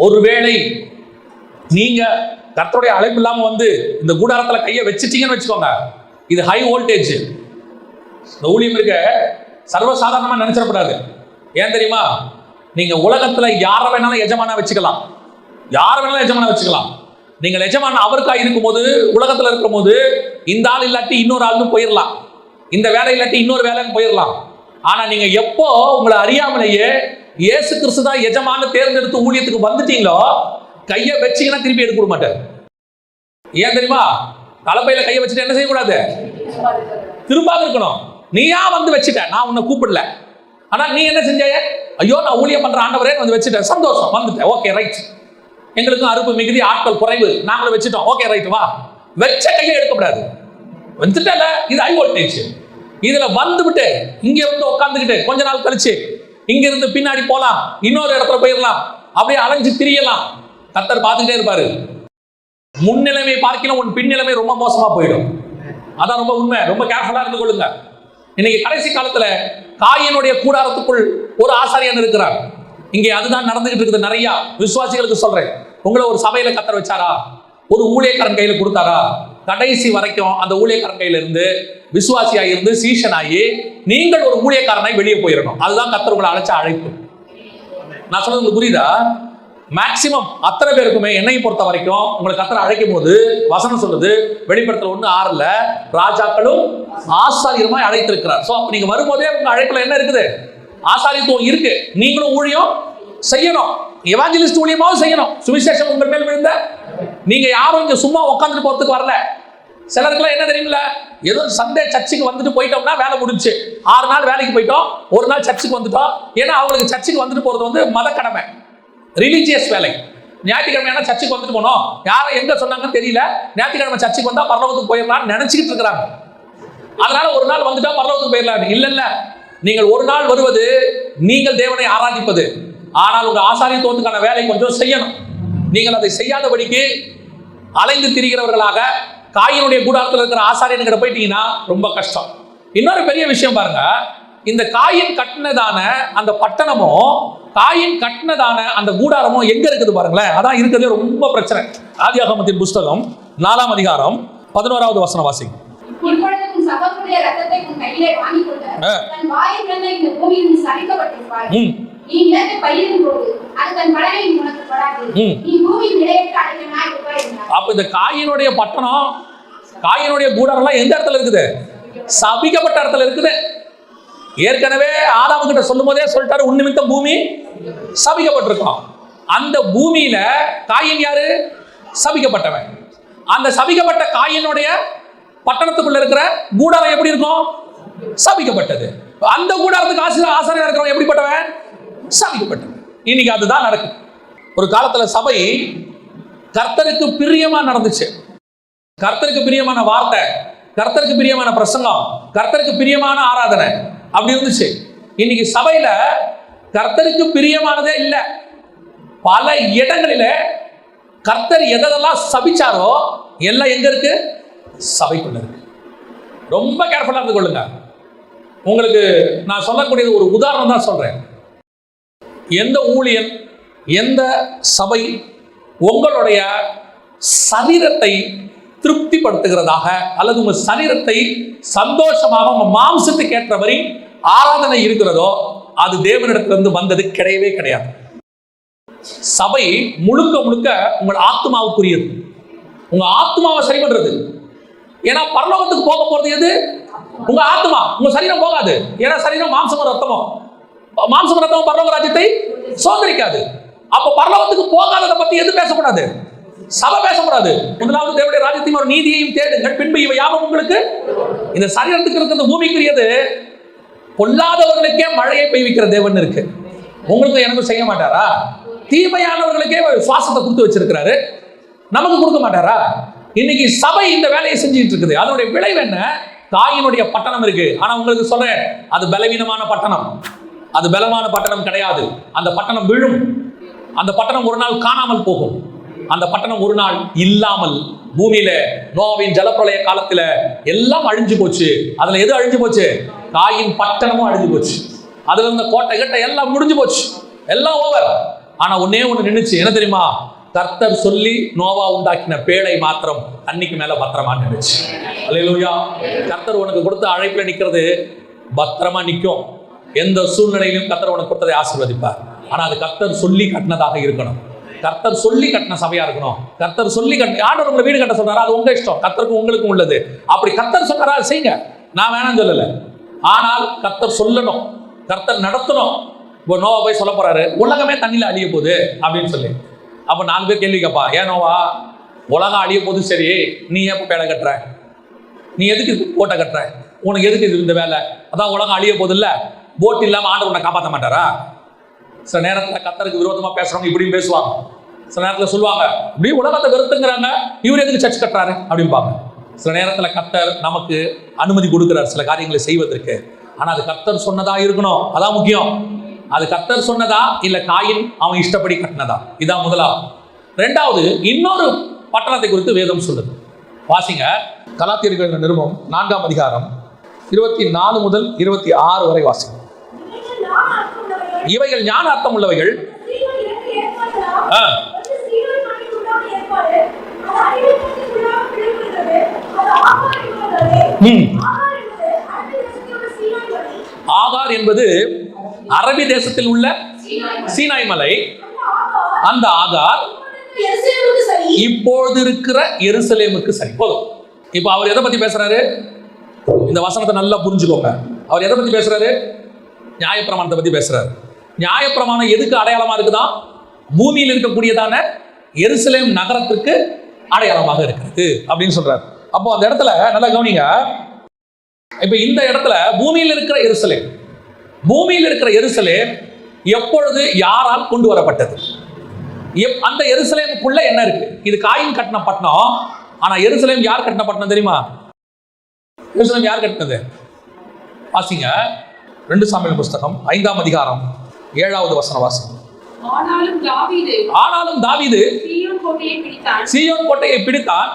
ஒருவேளை நீங்க கர்த்தருடைய அழைப்பு இல்லாம வந்து இந்த கூடாரத்துல கையை வச்சுட்டீங்கன்னு வச்சுக்கோங்க, இது ஹை வோல்டேஜ். இந்த ஊழியம் இருக்க சர்வசாதாரணமா நினைச்சிடக்கூடாது. ஏன் தெரியுமா? நீங்க உலகத்துல யாரை வேணாலும் எஜமானா வச்சுக்கலாம், யாரை வேணாலும் எஜமானா வச்சுக்கலாம். நீங்கள் எஜமான அவருக்காக இருக்கும்போது, உலகத்துல இருக்கும் போது இந்த ஆள் இல்லாட்டி இன்னொரு ஆளுன்னு போயிடலாம், இந்த வேலை இல்லாட்டி இன்னொரு வேலைன்னு போயிடலாம். ஆனா நீங்க எப்போ உங்களை அறியாமலேயே இயேசு கிறிஸ்து தான் எஜமான தேர்ந்தெடுத்து ஊழியத்துக்கு வந்துட்டீங்களோ, கையை வச்சீங்கன்னா திருப்பி எடுக்க விட மாட்டார். ஏன் தெரியுமா? தலைப்பையில கையை வச்சுட்டு என்ன செய்யக்கூடாது? திரும்பாது இருக்கணும். நீயா வந்து வச்சுட்ட, நான் உன்னை கூப்பிடல, ஆனா நீ என்ன செஞ்ச? ஐயோ நான் ஊழியம் பண்ற ஆண்டவரே வந்து வச்சுட்டேன், சந்தோஷம், வந்துட்டேன், ஓகே ரைட், எங்களுக்கும் அறுப்பு மிகுதி, ஆட்கள் குறைவு, நாங்களும் வச்சுட்டோம், ஓகே ரைட், வா. வச்ச கையை எடுக்கப்படாது. வந்துட்டல, இது ஹை வோல்டேஜ். இதுல வந்துவிட்டு இங்க வந்து உட்காந்துக்கிட்டு கொஞ்ச நாள் கழிச்சு இங்க இருந்து பின்னாடி போலாம், இன்னொரு இடத்துல போயிடலாம், அப்படியே அலைஞ்சு திரியலாம். கர்த்தர் பார்த்துக்கிட்டே இருப்பாரு. முன்னிலைமை பார்க்கலாம், உன் பின்னிலைமை ரொம்ப மோசமா போயிடும். அதான் ரொம்ப உண்மை. ரொம்ப கேர்ஃபுல்லா இருந்து கொள்ளுங்க. இன்னைக்கு கடைசி காலத்துல காயினுடைய கூடாரத்துக்குள் ஒரு ஆசாரியன் இருக்கிறார். இங்கே அதுதான் நடந்துகிட்டு இருக்குது. நிறைய விசுவாசிகளுக்கு சொல்றேன், உங்களை ஒரு சபையில கர்த்தர் வச்சாரா, ஒரு ஊழியக்காரன் கையில கொடுத்தாரா, கடைசி வரைக்கும் அந்த ஊழியக்காரன் கையில இருந்து விசுவாசியாகி இருந்து சீஷனாகி நீங்கள் ஒரு ஊழியக்காரனாய் வெளியே போயிடணும். அதுதான் கர்த்தர் உங்களை அழைச்ச அழைப்பு. நான் சொல்றது உங்களுக்கு புரியுதா? மேக்சிமம் அத்தனை பேருக்குமே என்னை பொறுத்த வரைக்கும் உங்களை கர்த்தர் அழைக்கும் போது வசனம் சொல்லுது, வெளிப்படுத்தல் 1:6 ராஜாக்களும் ஆசாரியருமாய் அழைத்திருக்கிறார். சோ அப்ப நீங்க வரும்போதே உங்க அழைப்புல என்ன இருக்குது? ஆசாரியத்துவம் இருக்கு. நீங்களும் ஊழியம் செய்யணும், எவாஞ்சலிஸ்ட் ஊழியமாவும் செய்யணும். சுவிசேஷம் உங்கள் மேல் விழுந்த, நீங்க யாரும் இங்க சும்மா உட்காந்துட்டு போறதுக்கு வரல. சிலருக்குலாம் என்ன தெரியுமில்ல, ஏதோ சண்டே சர்ச்சுக்கு வந்துட்டு போயிட்டோம்னா வேலை முடிஞ்சு. 6 நாள் வேலைக்கு போயிட்டோம், ஒரு நாள் சர்ச்சுக்கு வந்துட்டோம். ஏன்னா அவங்களுக்கு சர்ச்சுக்கு வந்துட்டு போறது வந்து மத கடமை, ரிலீஜியஸ் வேலை. ஞாயிற்றுக்கிழமை சர்ச்சுக்கு வந்துட்டு போனோம், யாரும் எங்க சொன்னாங்கன்னு தெரியல, ஞாயிற்றுக்கிழமை சர்ச்சுக்கு வந்தா பரலோகத்துக்கு போயிடலாம்னு நினைச்சுக்கிட்டு இருக்கிறாங்க. அதனால ஒரு நாள் வந்துட்டா பரலோகத்துக்கு போயிடலாம். இல்ல, நீங்கள் ஒரு நாள் வருவது நீங்கள் தேவனை ஆராதிப்பது. ஆனால் உங்க ஆசாரியத்துவத்துக்கான வேலை கொஞ்சம் செய்யணும். நீங்கள் அதை செய்யாதபடிக்கு அலைந்து திரிகிறவர்களாக காயினுடைய கூடாரத்தில் இருக்கிற ஆசாரியன்கிட்ட போயிட்டீங்கன்னா ரொம்ப கஷ்டம். இன்னொரு பெரிய விஷயம் பாருங்க, இந்த காயின் கட்டினதான அந்த பட்டணமும் காயின் கட்டினதான அந்த கூடாரமும் எங்க இருக்குது பாருங்களேன். அதான் இருக்கிறதே ரொம்ப பிரச்சனை. ஆதியாகமத்தின் புஸ்தகம் 4ஆம் அதிகாரம் 11வது வசனம் வாசிங்க. அப்ப இந்த காயினுடைய பட்டணம், காயினுடைய கூடாரம் எந்த இடத்துல இருக்குது? சபிக்கப்பட்ட இடத்துல இருக்குது. ஏற்கனவே ஆதாம் கிட்ட சொல்லும் போதே சொல்லிட்டாரு, உன் நிமித்தம் பூமி சபிக்கப்பட்டிருக்கும். அந்த பூமியில காயின் யாரு? சபிக்கப்பட்டவன். அந்த சபிக்கப்பட்ட காயினுடைய பட்டணத்துக்குள்ள இருக்கிற கூடாரம் எப்படி இருக்கும்? சபிக்கப்பட்டது. அந்த கூடாரத்துக்கு ஆசாரியரா இருக்கிறவன் எப்படிப்பட்டவன்? சபிக்கப்பட்டவன். இன்னைக்கு அதுதான் நடக்குது. ஒரு காலத்துல சபை கர்த்தருக்கு பிரியமா நடந்துச்சு. கர்த்தருக்கு பிரியமான வார்த்தை, கர்த்தருக்கு பிரியமான பிரசங்கம், கர்த்தருக்கு பிரியமான ஆராதனை அப்படி இருந்துச்சு. இன்னைக்கு சபையில கர்த்தருக்கு பிரியமானதே இல்லை. பல இடங்களில கர்த்தர் எதெல்லாம் சபிச்சாரோ எல்லாம் எங்க இருக்கு? சபைக்குள்ள இருக்கு. ரொம்ப கேர்ஃபுல்லா இருந்து கொள்ளுங்க. உங்களுக்கு நான் சொல்லக்கூடியது ஒரு உதாரணம் தான் சொல்றேன். எந்த ஊழியன், எந்த சபை உங்களுடைய சரீரத்தை திருப்திப்படுத்துகிறதாக அல்லது உங்க சரீரத்தை சந்தோஷமாக உங்க மாம்சத்துக்கு ஏற்றபடி ஆராதனை இருக்கிறதோ அது தேவனிடத்திலிருந்து வந்தது கிடையவே கிடையாது. சபை முழுக்க முழுக்க உங்கள் ஆத்மாவுக்குரியது. உங்க ஆத்மாவை சரி பண்றது. ஏன்னா பரலோகத்துக்கு போக போறது எது? உங்க ஆத்மா. உங்க சரீரம் போகாது. ஏன்னா சரீரம் மாம்சமும் ரத்தமும், மாம்சமும் ரத்தமும் பரலோக ராஜ்யத்தை சுதந்திரிக்காது. அப்ப பரலோகத்துக்கு போகாததை பத்தி எது பேசக்கூடாது? சபை பேசக்கூடாது. முதலாவது தேவனுடைய ராஜ்யத்தையும் ஒரு நீதியையும் தேடுங்கள், பின்பு இவை யாவும் உங்களுக்கு. இந்த சரீரத்துக்கு இருக்கிற பூமிக்குரியது. பொல்லாதவர்களுக்கே மழையை பெய்விக்கிற தேவன் இருக்கு. உங்களுக்கு எனக்கு செய்ய மாட்டாரா? தீமையானவர்களுக்கே சுவாசத்தை கொடுத்து வச்சிருக்கிறாரு, நமக்கு கொடுக்க மாட்டாரா? இன்னைக்கு சபை இந்த வேலையை செஞ்சுட்டு இருக்குது. அதனுடைய விளைவு என்ன? காயினுடைய பட்டணம் இருக்கு. ஆனா உங்களுக்கு சொல்றேன், அது பலவீனமான பட்டணம், அது பலமான பட்டணம் கிடையாது. அந்த பட்டணம் விழும். அந்த பட்டணம் ஒரு நாள் காணாமல் போகும். அந்த பட்டணம் ஒரு நாள் இல்லாமல் பூமியில நோவாவின் ஜலப்பிரளய காலத்துல எல்லாம் அழிஞ்சு போச்சு. அதுல எது அழிஞ்சு போச்சு? காயின் பட்டணமும் அழிஞ்சு போச்சு. அதுல இருந்த கோட்டை கட்டை எல்லாம் முடிஞ்சு போச்சு, எல்லாம் ஓவர். ஆனா ஒன்னே ஒண்ணு நின்னுச்சு. என்ன தெரியுமா? கர்த்தர் சொல்லி நோவா உண்டாக்கின பேழை மாத்திரம் அன்னைக்கு மேல பத்திரமா நின்னுச்சு. அல்லேலூயா. கர்த்தர் உனக்கு கொடுத்த அழைப்புல நிக்கிறது பத்திரமா நிற்கும். எந்த சூழ்நிலையிலும் கர்த்தர் உனக்கு கொடுத்ததை ஆசீர்வதிப்பார். ஆனா அது கர்த்தர் சொல்லி கட்டினதாக இருக்கணும். கர்த்தர் சொல்லி கட்டின சபையா இருக்கணும். கர்த்தர் சொல்லி ஆண்டவர் உங்களை வீடு கட்ட சொல்றாரு, அது உங்க இஷ்டம். கர்த்தருக்கு உங்களுக்கும் உள்ளது. அப்படி கர்த்தர் சொல்றாரா செய்யுங்க, நான் வேணாம் சொல்லல. ஆனால் கர்த்தர் சொல்லணும், கர்த்தர் நடத்தணும். இப்போ நோவா போய் சொல்ல போறாரு, உலகமே தண்ணியில அழிய போகுது அப்படின்னு சொல்லி. அப்ப 4 பேர் கேள்வி கேட்பா, ஏன் நோவா உலகம் அழிய போது, சரி நீ ஏன் பேடை கட்டுற? நீ எதுக்கு கோட்டை கட்டுற? உனக்கு எதுக்கு இது இந்த வேலை? அதான் உலகம் அழிய போது இல்ல, போட் இல்லாம ஆண்டவர் உன்னை காப்பாற்ற மாட்டாரா? சில நேரத்தில் கர்த்தருக்கு விரோதமா பேசுறவங்க இப்படியும் பேசுவாங்க. சில நேரத்தில் சொல்லுவாங்க, இப்படி உலகத்தை வெறுத்துங்கிறாங்க, இவர் எதுக்கு சர்ச் கட்டுறாரு அப்படிம்பாங்க. சில நேரத்தில் கர்த்தர் நமக்கு அனுமதி கொடுக்கிறார் சில காரியங்களை செய்வதற்கு. ஆனா அது கர்த்தர் சொன்னதா இருக்கணும், அதான் முக்கியம். அது கர்த்தர் சொன்னதா இல்ல காயின் அவன் இஷ்டப்படி கட்டினதா? இதான் முதலாவது. ரெண்டாவது, இன்னொரு பட்டணத்தை குறித்து வேதம் சொல்லுது. வாசிங்க, கலாத்தியர்கள் நிருபம் 4ஆம் அதிகாரம் 24 முதல் 26 வரை வாசிங்க. இவைகள் ஞான அர்த்தம் உள்ளவைகள். ஆகார் என்பது அரபி தேசத்தில் உள்ள சீனாய் மலை. அந்த ஆகார் இப்பொழுது இருக்கிற எருசலேமுக்கு சரி. போதும். இப்ப அவர் எதை பத்தி பேசுறாரு? இந்த வசனத்தை நல்லா புரிஞ்சுக்கோங்க. அவர் எதை பத்தி பேசுறாரு? நியாயப்பிரமாணத்தை பத்தி பேசுறாரு. நியாயப்பிரமாணம் எதுக்கு அடையாளமா இருக்குதான்? பூமியில் இருக்கக்கூடியதான எருசலேம் நகரத்துக்கு அடையாளமாக இருக்கிறது அப்படின்னு சொல்றாரு. அப்போ அந்த இடத்துல நல்லா கவனிங்க. இப்ப இந்த இடத்துல பூமியில் இருக்கிற எருசலேம், பூமியில் இருக்கிற எருசலேம் எப்பொழுது யாரால் கொண்டு வரப்பட்டது? அந்த எருசலேமுக்குள்ள என்ன இருக்கு? இது காயின் கட்டின பட்டணம். ஆனா எருசலேம் யார் கட்டின பட்டணம் தெரியுமா? எருசலேம் யார் கட்டினது? வாசிங்க 2 சாமுவேல் புஸ்தகம் 5ஆம் அதிகாரம் 7வது வசனம் வாசிங்க. ஆனாலும் தாவீது சீயோன் கோட்டையை பிடித்தான்,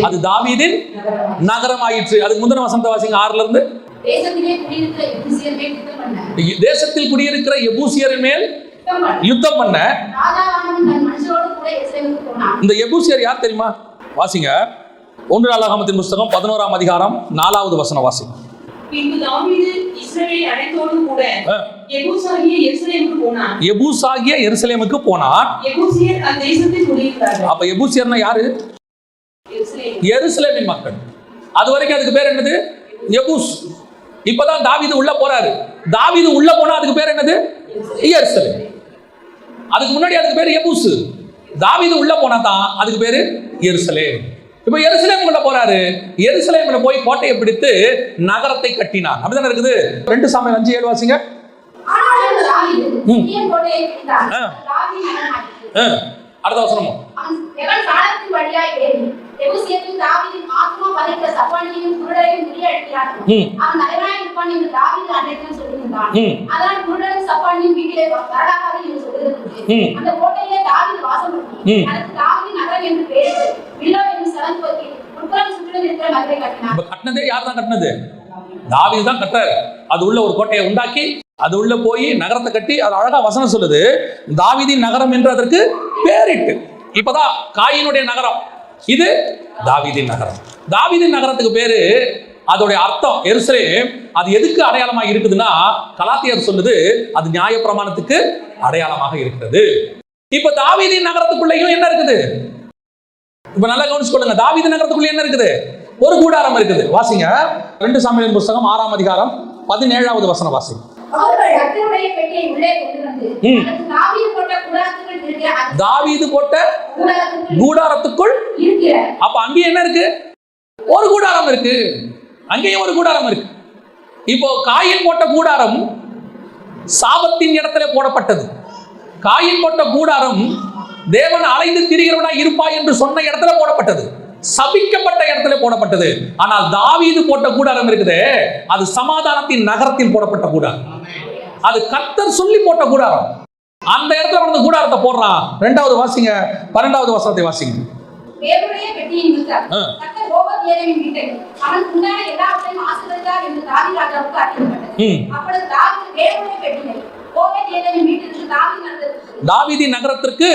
அது தாவீதின் நகரமாயிற்று. அதுக்கு முந்தின வசனத்தை வாசிங்க 6ல இருந்து. தேசத்தில் குடியிருக்கிற எபூசியரின் மேல் யுத்தம் பண்ண. இந்த எபூசியர் யார் தெரியுமா? வாசிங்க 1 நாளாகமத்தின் புஸ்தகம் 11ஆம் அதிகாரம் 4வது வசனம் வாசிங்க. பின்பு தாவீது இஸ்ரவேல் அனைத்தோடு கூட எபூசாகிய எருசலேமுக்கு போனான். எபூசியர் அந்த தேசத்தில் குடியிருந்தார்கள். அப்ப எபூசியர்னா யாரு? எருசலேமின் மக்கள். அது வரைக்கும் அதுக்கு பேர் என்னது? எபூஸ். இப்பதான் தாவீது உள்ள போறாரு. தாவீது உள்ள போனா அதுக்கு பேர் என்னது? எருசலேம். அதுக்கு முன்னாடி அதுக்கு பேர் எபூஸ். தாவீது உள்ள போனா தான் அதுக்கு பேரு எருசலேம். இப்ப எருசலேம் உள்ள போறாரு. எருசலேம்ல போய் கோட்டையை பிடித்து நகரத்தை கட்டினார். அப்படிதான் இருக்குது. 2 சாமுவேல் 5:7 வாசிங்க. அடுத்த வசனமும் கட்டினதே யார் தான் கட்டினது? தாவீது தான் கட்டுறாரு. அது உள்ள ஒரு கோட்டையை உண்டாக்கி அது உள்ள போய் நகரத்தை கட்டி, அது அழகா வசனம் சொல்லுது, தாவீதின் நகரம் என்று அதற்கு பேரிட்டு. இப்பதான் காயினுடைய நகரம், இது தாவீதின் நகரம். தாவீதின் நகரத்துக்கு பேரு, அதோடைய அர்த்தம் எருசலேம். அது எதுக்கு அடையாளமாக இருக்குதுன்னா, கலாத்தியர் சொல்லுது அது நியாயப்பிரமாணத்துக்கு அடையாளமாக இருக்கிறது. இப்ப தாவீதின் நகரத்துக்குள்ளேயும் என்ன இருக்குது? இப்ப நல்லா கவனிச்சு கொள்ளுங்க. தாவீது நகரத்துக்குள்ள என்ன இருக்குது? ஒரு கூடாரம் இருக்குது. வாசிங்க 2 சாமுவேல் புஸ்தகம் 6ஆம் அதிகாரம் 17வது வசனம் வாசிங்க. தாவீது போட்ட கூடாரத்துக்குள். அப்ப அங்கே என்ன இருக்கு? ஒரு கூடாரம் இருக்கு. அங்கேயும் ஒரு கூடாரம் இருக்கு. இப்போ காயின் போட்ட கூடாரம் சாபத்தின் இடத்துல போடப்பட்டது. காயின் போட்ட கூடாரம் தேவன் அலைந்து திரிகிறவனா இருப்பாய் என்று சொன்ன இடத்துல போடப்பட்டது, சபிக்கப்பட்ட இடத்துல போடப்பட்டது. ஆனால் தாவீது போட்ட கூடாரம் இருக்குது, அது சமாதானத்தின் நகரத்தில் போடப்பட்ட கூடாரம். அது கர்த்தர் சொல்லி போட்ட கூடாரம். அந்த இடத்துல வந்து கூடாரத்தை போடுறான். 2வது வாசிங்க 12வது வசனத்தை வாசிங்க. தேவனுடைய பெட்டியை நிறுத்தார். கர்த்தர் ஓபேத்-ஏதோமின் வீட்டை அவன் உண்டான எல்லாவற்றையும் ஆசீர்வதித்தார் என்று தாவீது ராஜாவுக்கு அறிவிக்கப்பட்டது. அப்பொழுது தாவீது தேவனுடைய பெட்டியை ஓபேத்-ஏதோமின் வீட்டிற்கு தாவீதின் நகரத்திற்கு.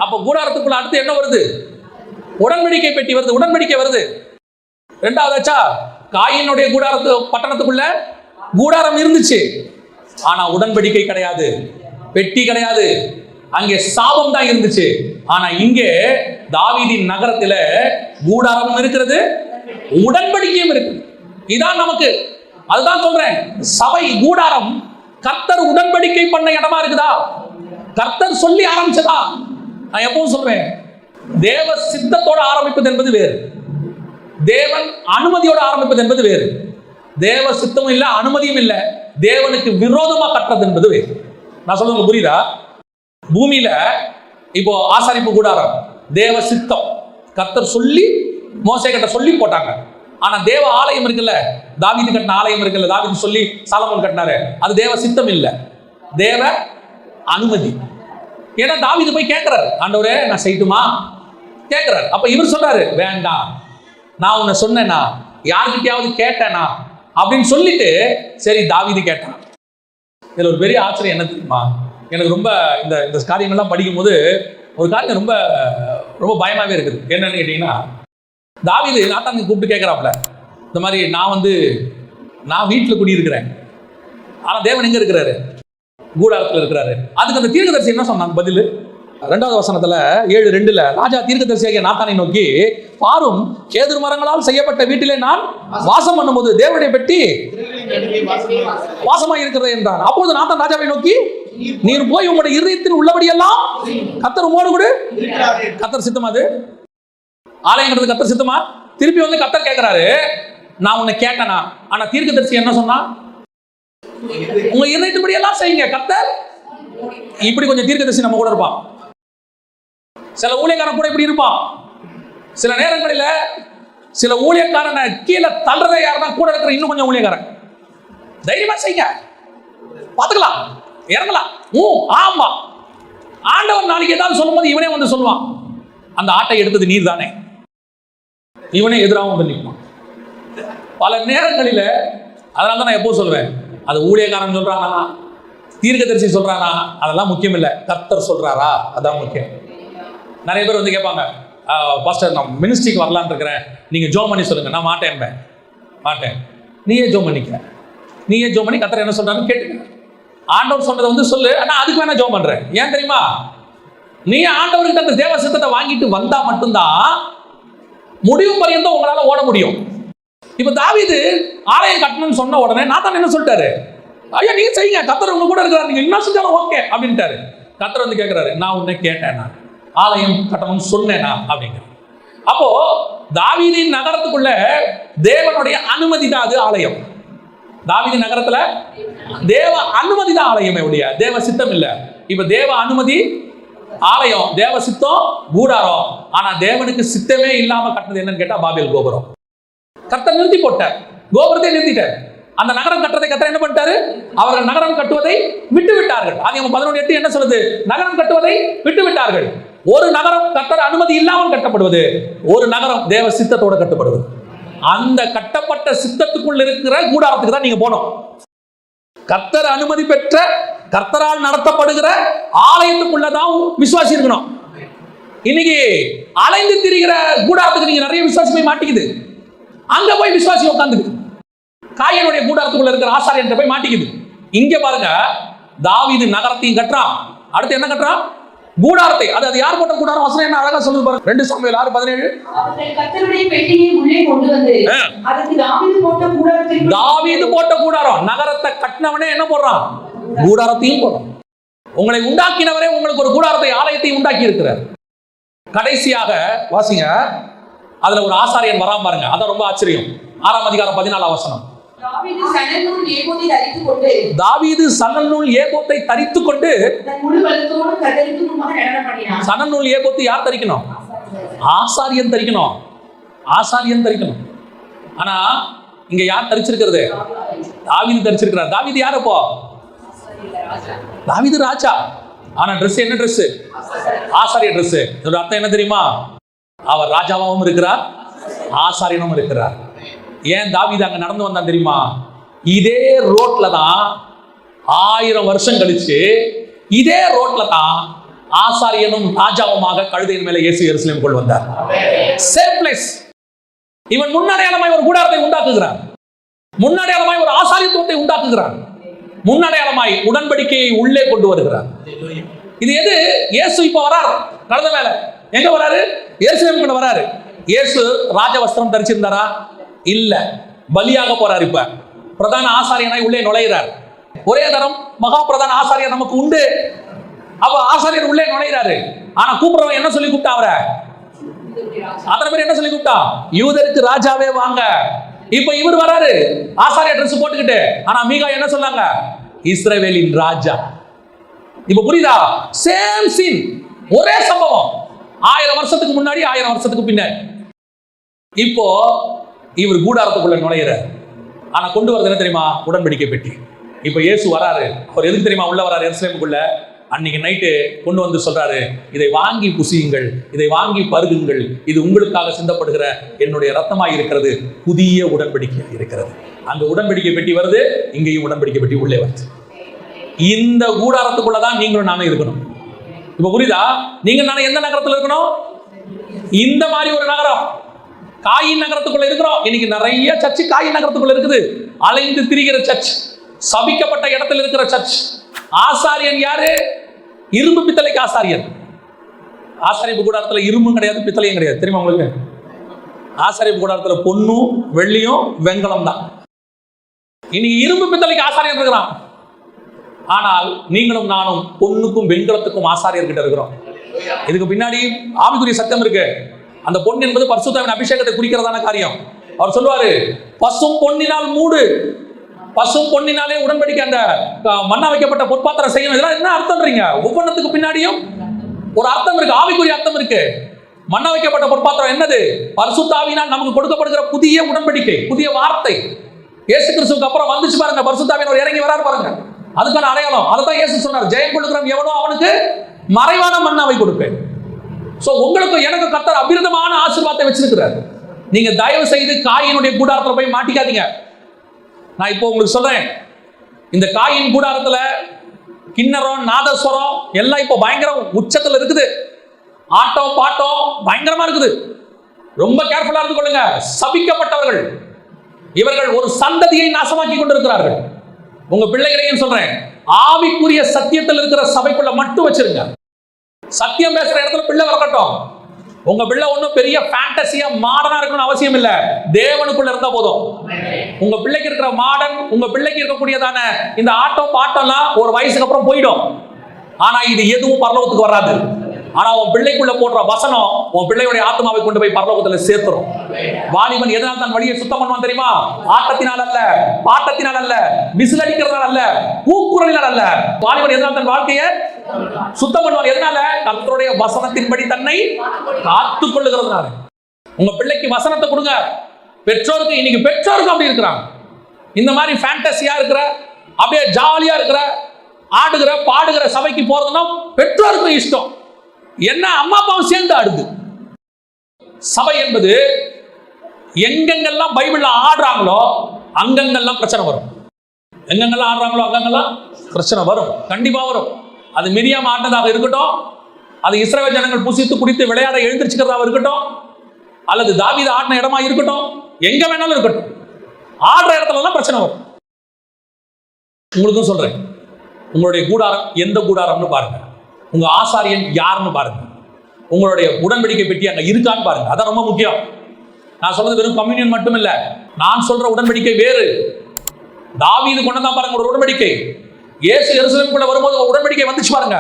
அப்ப கூடாரத்துக்குள்ள அடுத்து என்ன வருது? உடன்படிக்கை பெட்டி வருது. உடன்படிக்கை வருது. 2வதாச்சா காயினுடைய கூடாரத்து பட்டணத்துக்குள்ள கூடாரம் இருந்துச்சு, ஆனா உடன்படிக்கை கிடையாது, பெட்டி கிடையாது. அங்கே சாபம் தான் இருந்துச்சு. ஆனா இங்கே தாவீதின் நகரத்துல கூடாரமும் இருக்கிறது, உடன்படிக்கையும் இருக்கு. இதான் நமக்கு, அதுதான் சொல்றேன், சபை கூடாரம் கர்த்தர் உடன்படிக்கை பண்ண இடமா இருக்குதா? கர்த்தர் சொல்லி ஆரம்பிச்சதா? நான் எப்பவும் சொல்றேன், தேவ சித்தத்தோட ஆரம்பிப்பது என்பது வேறு, தேவன் அனுமதியோட ஆரம்பிப்பது என்பது வேறு. தேவ சித்தமும் இல்லை, அனுமதியும் இல்லை, தேவனுக்கு விரோதமா கட்டுறது என்பது வேறு. நான் சொல்றது புரியுதா? பூமியில இப்போ ஆசாரிப்பு கூடாரம் தேவ சித்தம், கர்த்தர் சொல்லி மோசே கிட்ட சொல்லி போட்டாங்க. ஆனா தேவ ஆலயம் இருக்குல்ல, தாவீது கட்டின ஆலயம் இருக்குல்ல, தாவீது சொல்லி சாலமோன் கட்டினாரு, அது தேவ சித்தம் இல்ல, தேவ அனுமதி. ஏன்னா தாவீது போய் கேட்கிறாரு, ஆண்டவரே நான் செய்யட்டுமா கேட்கிறாரு. அப்ப இவர் சொல்றாரு, வேண்டாம், நான் உன்னை சொன்னேனா, யாருக்கிட்டையாவது கேட்டேனா அப்படின்னு சொல்லிட்டு சரி தாவீது கேட்டான். இதுல ஒரு பெரிய ஆச்சரியம் என்ன தெரியுமா? எனக்கு ரொம்ப இந்த காரியங்கள்லாம் படிக்கும் போது ஒரு காரியம் ரொம்ப ரொம்ப பயமாவே இருக்குது. என்னன்னு கேட்டீங்கன்னா, தாவீது நாத்தான் கூப்பிட்டு கேட்கிறாப்ல, இந்த மாதிரி நான் வீட்டில் குடியிருக்கிறேன், ஆனா தேவன் எங்க இருக்கிறாரு? கூடாரத்தில் இருக்கிறாரு. அதுக்கு அந்த தீர்க்கதரிசி என்ன சொன்னாங்க பதில்? 2வது வசனத்துல 7:2 ராஜா தீர்க்கதரிசியாகிய நாத்தானை நோக்கி, பாரும் கேதுரு மரங்களால் செய்யப்பட்ட வீட்டிலே நான் வாசம் பண்ணும்போது தேவனுடைய பெட்டி வாசமாய் இருக்கிறது என்றான். அப்போது நாத்தான் ராஜாவை நோக்கி, நீர் போய் உங்களுடைய இருதயத்தில் உள்ளபடியெல்லாம் கர்த்தர் உம்மோடு கூட. கர்த்தர் சித்தம் அது. ஆலயங்கிறது கர்த்தர் சித்தமா? திருப்பி வந்து கர்த்தர் கேட்கிறாரு, நான் உன்னை கேட்டனா? ஆனா தீர்க்கதரிசி என்ன சொன்னா? உங்க இதயத்தின்படி எல்லாம் செய்யுங்க. கர்த்தர் இப்படி கொஞ்சம் தீர்க்கதரிசி நம்ம கூட இருப்பான். சில ஊழியக்காரன் கூட இப்படி இருப்பான். சில நேரங்களில் சில ஊழியக்காரனை கீழே தள்ளுறதே யாருன்னா கூட இருக்கிற இன்னும் கொஞ்சம் ஊழியக்காரன். தைரியமா செய்யுங்க, பார்த்துக்கலாம், இறங்கலாம். ஆமா, ஆண்டவர் நாளைக்கு ஏதாவது சொல்லும்போது இவனே வந்து சொல்லுவான், அந்த ஆட்டை எடுத்தது நீர் தானே. இவனே எதிராக வந்து நிற்பான் பல நேரங்களில். அதனால தான் நான் எப்போ சொல்வேன், அது ஊழியக்காரன் சொல்றானா தீர்க்கதரிசி சொல்றானா அதெல்லாம் முக்கியம் இல்லை, கர்த்தர் சொல்றாரா அதான் முக்கியம். நிறைய பேர் வந்து கேட்பாங்க, பாஸ்டர் நான் மினிஸ்ட்ரிக்கு வரலான்னு இருக்கிறேன், நீங்கள் ஜோம் பண்ணி சொல்லுங்க. நான் மாட்டேன். நீயே ஜோம் பண்ணி கர்த்தர் என்ன சொல்றான்னு கேட்டுக்க. ஆண்டவர் சொன்னதை வந்து சொல்லு, ஆனால் அதுக்கு வேணா ஜோம் பண்றேன். ஏன் தெரியுமா? நீ ஆண்டவர்கிட்ட அந்த தேவ சித்தத்தை வாங்கிட்டு வந்தா மட்டும்தான் முடிவு பரியந்தம் உங்களால ஓட முடியும். இப்ப தாவீது ஆலயம் கட்டணும்னு சொன்ன உடனே நாத்தான் என்ன சொல்லிட்டாரு, ஐயா நீங்க செய்யுங்க, கர்த்தர் உங்க கூட இருக்கிறார், நீங்க என்ன செஞ்சாலும் ஓகே அப்படின்ட்டாரு. கர்த்தர் வந்து கேட்கிறாரு, நான் உன்னை கேட்டேன், நான் ஆலயம் கட்டணும்னு சொன்னேனா அப்படிங்கிற. அப்போ தாவீதின் நகரத்துக்குள்ள தேவனுடைய அனுமதி தான் அது ஆலயம். தாவீது நகரத்துல தேவ அனுமதி தான் ஆலயமே ஒழிய தேவ சித்தம் இல்ல. இப்ப தேவ அனுமதி ஆலயம், தேவ சித்தம் கூடாரம். ஆனா தேவனுக்கு சித்தமே இல்லாம கட்டினது என்னன்னு கேட்டா பாபேல் கோபுரம். கர்த்தர் நிறுத்தி போட்டார், கோபுரத்தை நிறுத்திட்டார். அந்த நகரம் கட்டுறதை கர்த்தர் என்ன பண்ணிட்டாரு, அவர்கள் நகரம் கட்டுவதை விட்டு விட்டார்கள். ஆதியாகமம் 11:8 என்ன சொல்லுது, நகரம் கட்டுவதை விட்டு விட்டார்கள். ஒரு நகரம் கர்த்தர் அனுமதி இல்லாமல் கட்டப்படுவது, ஒரு நகரம் தேவ சித்தத்தோட கட்டப்படுவது. அந்த கட்டப்பட்ட சித்தத்துக்குள் இருக்கிற கூடாரத்துக்கு தான் நீங்க போனோம். கர்த்தர் அனுமதி பெற்ற கர்த்தரால் நடத்தப்படுகிற ஆலயத்துக்குள்ளதான் விசுவாசி இருக்கணும். இன்னைக்கு அலைந்து திரிகிற கூடாரத்துக்கு நீங்க நிறைய விசுவாசி போய் மாட்டிக்குது. அங்க போய் விசுவாசி உட்காந்துக்குது. காயனுடைய கூடாரத்துக்குள்ள இருக்கிற ஆசாரியன் போய் மாட்டிக்குது. இங்க பாருங்க, தாவீது நகரத்தையும் கட்டுறான், அடுத்து என்ன கட்டுறான், கூடாரத்தை. அது யார் போட்ட கூடாரம்? வசனம் என்ன அழகா சொல்லுது பாருங்க, 2 சாமுவேல் 6:17. கர்த்தருடைய பெட்டியை உள்ளே கொண்டு வந்து அதுக்கு தாவீது போட்ட கூடாரம். நகரத்தை கட்டினவனே என்ன போடுறான், கூடாரத்தையும் போடுறான். உங்களை உண்டாக்கினவரே உங்களுக்கு ஒரு கூடாரத்தை, ஆலயத்தை உண்டாக்கி இருக்கிறார். கடைசியாக வாசிங்க, அதுல ஒரு ஆசாரியன் வராம பாருங்க, அதான் ரொம்ப ஆச்சரியம். 6ஆம் அதிகாரம் 14ஆம் வசனம். தாவீது சணல் நூல் ஏபோத்தை தரித்துக் கொண்டு சணல் நூல் ஏபோத்து யார் தரிக்கணும்? ஆசாரியன் தரிக்கணும். ஆனா இங்க யார் தரிச்சிருக்கிறது? தாவீது தரிச்சிருக்கிறார். தாவீது யார்? அப்போ தாவீது ராஜா. ஆனா ட்ரெஸ் என்ன ட்ரெஸ்? ஆசாரிய ட்ரெஸ். இதோட அர்த்தம் என்ன தெரியுமா? அவர் ராஜாவாகவும் இருக்கிறார், ஆசாரியனும் இருக்கிறார். ஏன் தாவீது அங்க நடந்து வந்தான் தெரியுமா? இதே ரோட்ல தான் 1000 வருஷம் கழிச்சு இதே ரோட்ல தான் ஆசாரியனும் ராஜாவுமாக கழுதையின் மேல இயேசு எருசலேம் கொண்டு வந்தார். Same place. இவன் முன்னடையாளமாய் ஒரு கூடாரத்தை உண்டாக்குகிறான், முன்னடையாளமாய் ஒரு ஆசாரியத்துவத்தை உண்டாக்குகிறான், முன்னடையாளமாய் உடன்படிக்கையை உள்ளே கொண்டு வருகிறான். இது எது? இயேசு இப்ப வரார் கழுதை மேல. எங்க வராரு? எருசலேம் கொண்டு வராரு. இயேசு ராஜவஸ்திரம் தரிச்சிருந்தாரா? இல்ல, பலியாக போறார். இப்ப பிரதான ஆசாரியனாய் உள்ளே நுழைகிறார். ஒரே தரம் மகா பிரதான ஆசாரியர் நமக்கு உண்டு. அப்ப ஆசாரியர் உள்ளே நுழைகிறாரு. ஆனா கூப்பிடுறவன் என்ன சொல்லி கூப்பிட்டா? அவரை அத்தனை பேர் என்ன சொல்லி கூப்பிட்டா? யூதருக்கு ராஜாவே வாங்க. இப்ப இவர் வராரு ஆசாரிய ட்ரெஸ் போட்டுக்கிட்டு. ஆனா மீகா என்ன சொன்னாங்க? இஸ்ரவேலின் ராஜா. இப்ப புரியுதா? சேம் சீன், ஒரே சம்பவம். 1000 வருஷத்துக்கு முன்னாடி, 1000 வருஷத்துக்கு பின்னாடி. இப்போ இவர் கூடாரத்துக்குள்ள நுழையிறார். ஆனா கொண்டு வரது என்ன தெரியுமா? உடன்படிக்கை பெட்டி. இப்ப இயேசு வராரு. அவர் எதுக்கு தெரியுமா உள்ள வராரு எருசலேமுக்குள்ள? அன்னைக்கு நைட்டு கொண்டு வந்து சொல்றாரு, இதை வாங்கி புசியுங்கள், இதை வாங்கி பருகுங்கள், இது உங்களுக்காக சிந்தப்படுகிற என்னுடைய ரத்தமாய் இருக்கிறது, புதிய உடன்படிக்கை இருக்கிறது. அங்க உடன்படிக்கை பெட்டி வருது, இங்கேயும் உடன்படிக்கை பெட்டி உள்ளே வருது. இந்த கூடாரத்துக்குள்ளதான் நீங்களும் நானும் இருக்கணும். இப்ப புரியுதா? நீங்க நானும் எந்த நகரத்துல இருக்கணும்? இந்த மாதிரி ஒரு நகரம். காயின் நகரத்துக்குள்ள இருக்கிறோம். இன்னைக்கு நிறைய சர்ச் காயின் நகரத்துக்குள்ள இருக்குது. அலைந்து திரிகிற சர்ச், சபிக்கப்பட்ட இடத்துல இருக்கிற சர்ச். ஆசாரியன் யாரு? இரும்பு பித்தளைக்கு ஆசாரியன். ஆசாரியப்பு கூடாரத்துல இரும்பும் கிடையாது, பித்தளையும் கிடையாது. தெரியுமா உங்களுக்கு? ஆசாரியப்பு கூடாரத்துல பொன்னும் வெள்ளியும் வெண்கலம் தான். இன்னைக்கு இரும்பு பித்தளைக்கு ஆசாரியன் இருக்கிறான். ஆனால் நீங்களும் நானும் பொன்னுக்கும் வெண்கலத்துக்கும் ஆசாரியர்கிட்ட இருக்கிறோம். இதுக்கு பின்னாடி ஆவிக்குரிய சத்தம் இருக்கு. அந்த பொன் என்பது பரிசுத்தாவின் அபிஷேகத்தை குறிக்கிறதான காரியம். அவர் சொல்லுவாரு, பசும் பொன்னினால் மூடு, பசும் பொன்னினாலே உடன்படிக்கை, அந்த மண்ணா வைக்கப்பட்ட பொற்பாத்திரம் செய்யணும். இதெல்லாம் என்ன அர்த்தம்ன்றீங்க? ஒவ்வொன்றத்துக்கு பின்னாடியும் ஒரு அர்த்தம் இருக்கு, ஆவிக்குரிய அர்த்தம் இருக்கு. மண்ணா வைக்கப்பட்ட பொற்பாத்திரம் என்னது? பரிசுத்தாவினால் நமக்கு கொடுக்கப்படுகிற புதிய உடன்படிக்கை, புதிய வார்த்தை. இயேசு கிறிஸ்துவுக்கு அப்புறம் வந்துச்சு பாருங்க, பரிசுத்தாவினர் இறங்கி வராரு பாருங்க. அதுக்கான அடையாளம் அதுதான் இயேசு சொன்னார், ஜெயம் கொடுக்கிறவன் எவனோ அவனுக்கு மறைவான மன்னாவை கொடுப்பேன். சோ உங்களுக்கு எனக்கு கர்த்தர் அபிரிதமான ஆசீர்வாதத்தை வச்சிருக்கிறார். நீங்க தயவு செய்து காயினுடைய கூடாரத்துல போய் மாட்டிக்காதீங்க. நான் இப்போ உங்களுக்கு சொல்றேன், இந்த காயின் கூடாரத்துல கிண்ணறம், நாதஸ்வரம் எல்லாம் இப்போ பயங்கர உச்சத்துல இருக்குது. ஆட்டம் பாட்டம் பயங்கரமா இருக்குது. ரொம்ப கேர்ஃபுல்லா இருந்து கொள்ளுங்க. சபிக்கப்பட்டவர்கள் இவர்கள் ஒரு சந்ததியை நாசமாக்கி கொண்டிருக்கிறார்கள். உங்க பிள்ளைகளையும் சொல்றேன், ஆவிக்குரிய சத்தியத்தில் இருக்கிற சபைக்குள்ள மட்டும் வச்சிருங்க. சத்தியம் பேசுற இடத்துல பிள்ளை வரட்டும். உங்க பிள்ளை ஒன்றும் பெரிய ஃபேண்டசியா மாடர்னா இருக்கணும்னு அவசியம் இல்ல, தேவனுக்குள்ள இருந்தா போதும். உங்க பிள்ளைக்கு இருக்கிற மாடர்ன், உங்க பிள்ளைக்கு இருக்கக்கூடியதான இந்த ஆட்டம் பாட்டம்லாம் ஒரு வயசுக்கு அப்புறம் போயிடும். ஆனா இது எதுவும் பரலோகத்துக்கு வராது. ஆனா உன் பிள்ளைக்குள்ள போடுற வசனம் உன் பிள்ளையுடைய ஆத்மாவை கொண்டு போய் பரலோகத்துல சேர்த்துரும். வாலிபன் எதனால் தான் வழியை சுத்தம் பண்ணுவான் தெரியுமா? ஆட்டத்தினால் அல்ல, பாட்டத்தினால் அல்ல, விசில் அடிக்கிறதுனால அல்ல, கூக்குரலினால் அல்ல. வாலிபன் எதனால் தன் வாழ்க்கையை சுத்தம் பண்ணுவான்? எதனால? கர்த்தருடைய வசனத்தின்படி தன்னை காத்துக் கொள்ளுகிறதுனால. உங்க பிள்ளைக்கு வசனத்தை கொடுங்க. பெற்றோருக்கு, இன்னைக்கு பெற்றோருக்கு அப்படி இருக்கிறாங்க. இந்த மாதிரி ஃபேண்டசியா இருக்கிற, அப்படியே ஜாலியா இருக்கிற, ஆடுகிற பாடுகிற சபைக்கு போறதுன்னா பெற்றோருக்கு இஷ்டம். என்ன அம்மா அப்பாவும் சேர்ந்து ஆடுது. சபை என்பது எங்கெங்கெல்லாம் பைபிள்ல ஆடுறாங்களோ அங்கங்கெல்லாம் பிரச்சனை வரும். எங்கெங்கெல்லாம் ஆடுறாங்களோ அங்கங்கெல்லாம் பிரச்சனை வரும், கண்டிப்பா வரும். அது மிரியாம் ஆடினதாக இருக்கட்டும், அது இஸ்ரவேல் ஜனங்கள் புசித்து குடித்து விளையாட எழுந்திருச்சுக்கிறதா இருக்கட்டும், அல்லது தாவீது ஆடின இடமா இருக்கட்டும், எங்க வேணாலும் இருக்கட்டும், ஆடுற இடத்துல எல்லாம் பிரச்சனை வரும். உங்களுக்கும் சொல்றேன், உங்களுடைய கூடாரம் எந்த கூடாரம்னு பாருங்க, உங்க ஆசாரியன் யாருன்னு பாருங்க, உங்களுடைய உடன்படிக்கை பெட்டி அங்க இருக்கான்னு பாருங்க. அதான் ரொம்ப முக்கியம். நான் சொல்றது வெறும் கம்யூனியன் மட்டும் இல்ல, நான் சொல்ற உடன்படிக்கை வேறு. தாவீது கொண்டதான் பாருங்க ஒரு உடன்படிக்கை. இயேசு எருசலேமுக்குள்ள வரும்போது உடன்படிக்கை வந்துச்சு பாருங்க.